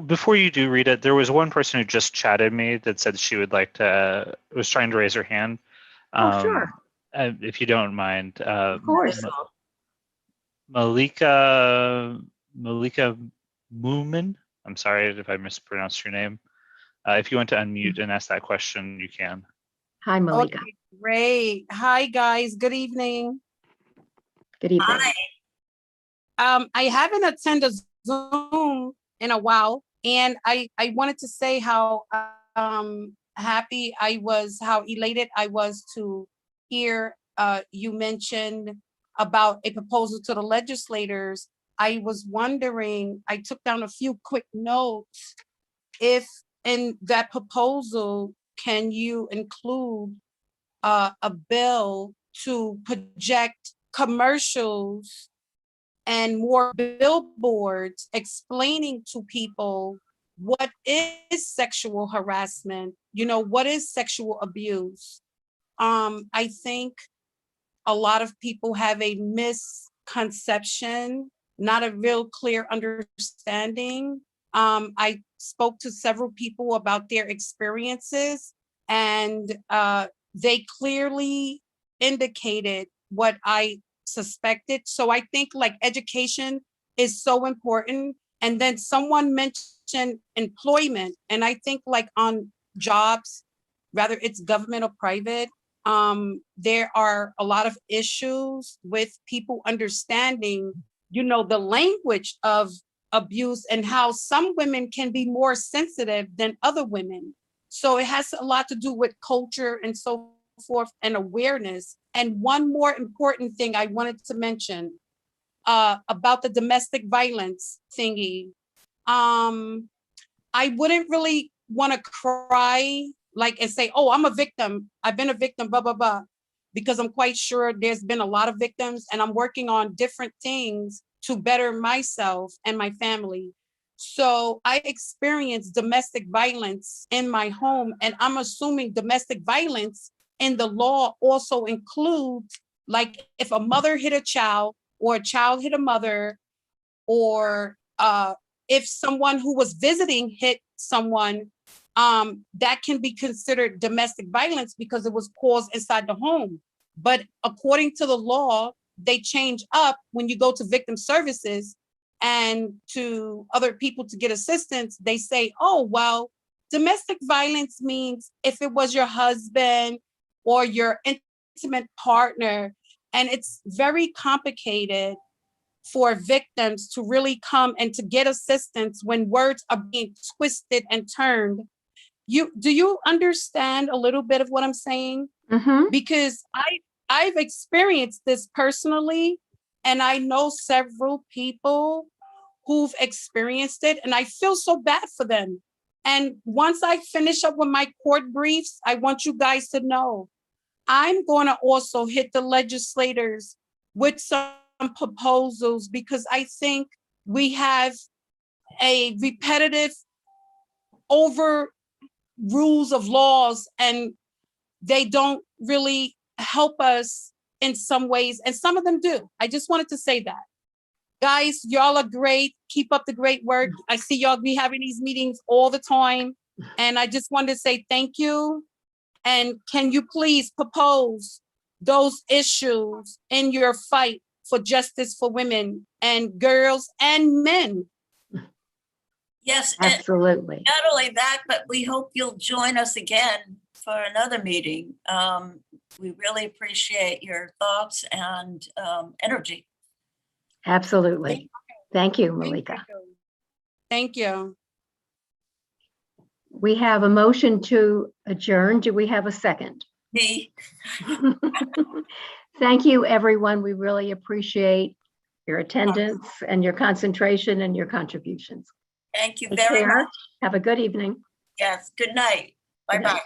Before you do, Rita, there was one person who just chatted me that said she would like to, was trying to raise her hand. Oh, sure. If you don't mind. Of course. Malika Moomin. I'm sorry if I mispronounced your name. If you want to unmute and ask that question, you can. Hi, Malika. Okay, great. Hi, guys. Good evening. Good evening. Hi. I haven't attended Zoom in a while, and I wanted to say how happy I was, how elated I was to hear you mentioned about a proposal to the legislators. I was wondering, I took down a few quick notes, if in that proposal, can you include a bill to project commercials and more billboards explaining to people what is sexual harassment, what is sexual abuse. I think a lot of people have a misconception, not a real clear understanding. I spoke to several people about their experiences, and they clearly indicated what I suspected. So I think like education is so important. And then someone mentioned employment, and I think like on jobs, whether it's government or private, there are a lot of issues with people understanding, the language of abuse and how some women can be more sensitive than other women. So it has a lot to do with culture and so forth and awareness. And one more important thing I wanted to mention about the domestic violence thingy. I wouldn't really want to cry and say, oh, I'm a victim. I've been a victim, blah, blah, blah, because I'm quite sure there's been a lot of victims and I'm working on different things to better myself and my family. So I experienced domestic violence in my home, and I'm assuming domestic violence in the law also includes like if a mother hit a child or a child hit a mother, or if someone who was visiting hit someone, that can be considered domestic violence because it was caused inside the home. But according to the law, they change up when you go to victim services and to other people to get assistance. They say, oh, well, domestic violence means if it was your husband or your intimate partner. And it's very complicated for victims to really come and to get assistance when words are being twisted and turned. Do you understand a little bit of what I'm saying? Mm-hmm. Because I've experienced this personally, and I know several people who've experienced it, and I feel so bad for them. And once I finish up with my court briefs, I want you guys to know I'm going to also hit the legislators with some proposals, because I think we have a repetitive over rules of laws, and they don't really help us in some ways, and some of them do. I just wanted to say that. Guys, y'all are great. Keep up the great work. I see y'all be having these meetings all the time, and I just wanted to say thank you. And can you please propose those issues in your fight for justice for women and girls and men? Yes, absolutely. Not only that, but we hope you'll join us again for another meeting. We really appreciate your thoughts and energy. Absolutely. Thank you, Malika. Thank you. We have a motion to adjourn. Do we have a second? Me. Thank you, everyone. We really appreciate your attendance and your concentration and your contributions. Thank you Take very care. much. Have a good evening. Yes, good night. Bye-bye.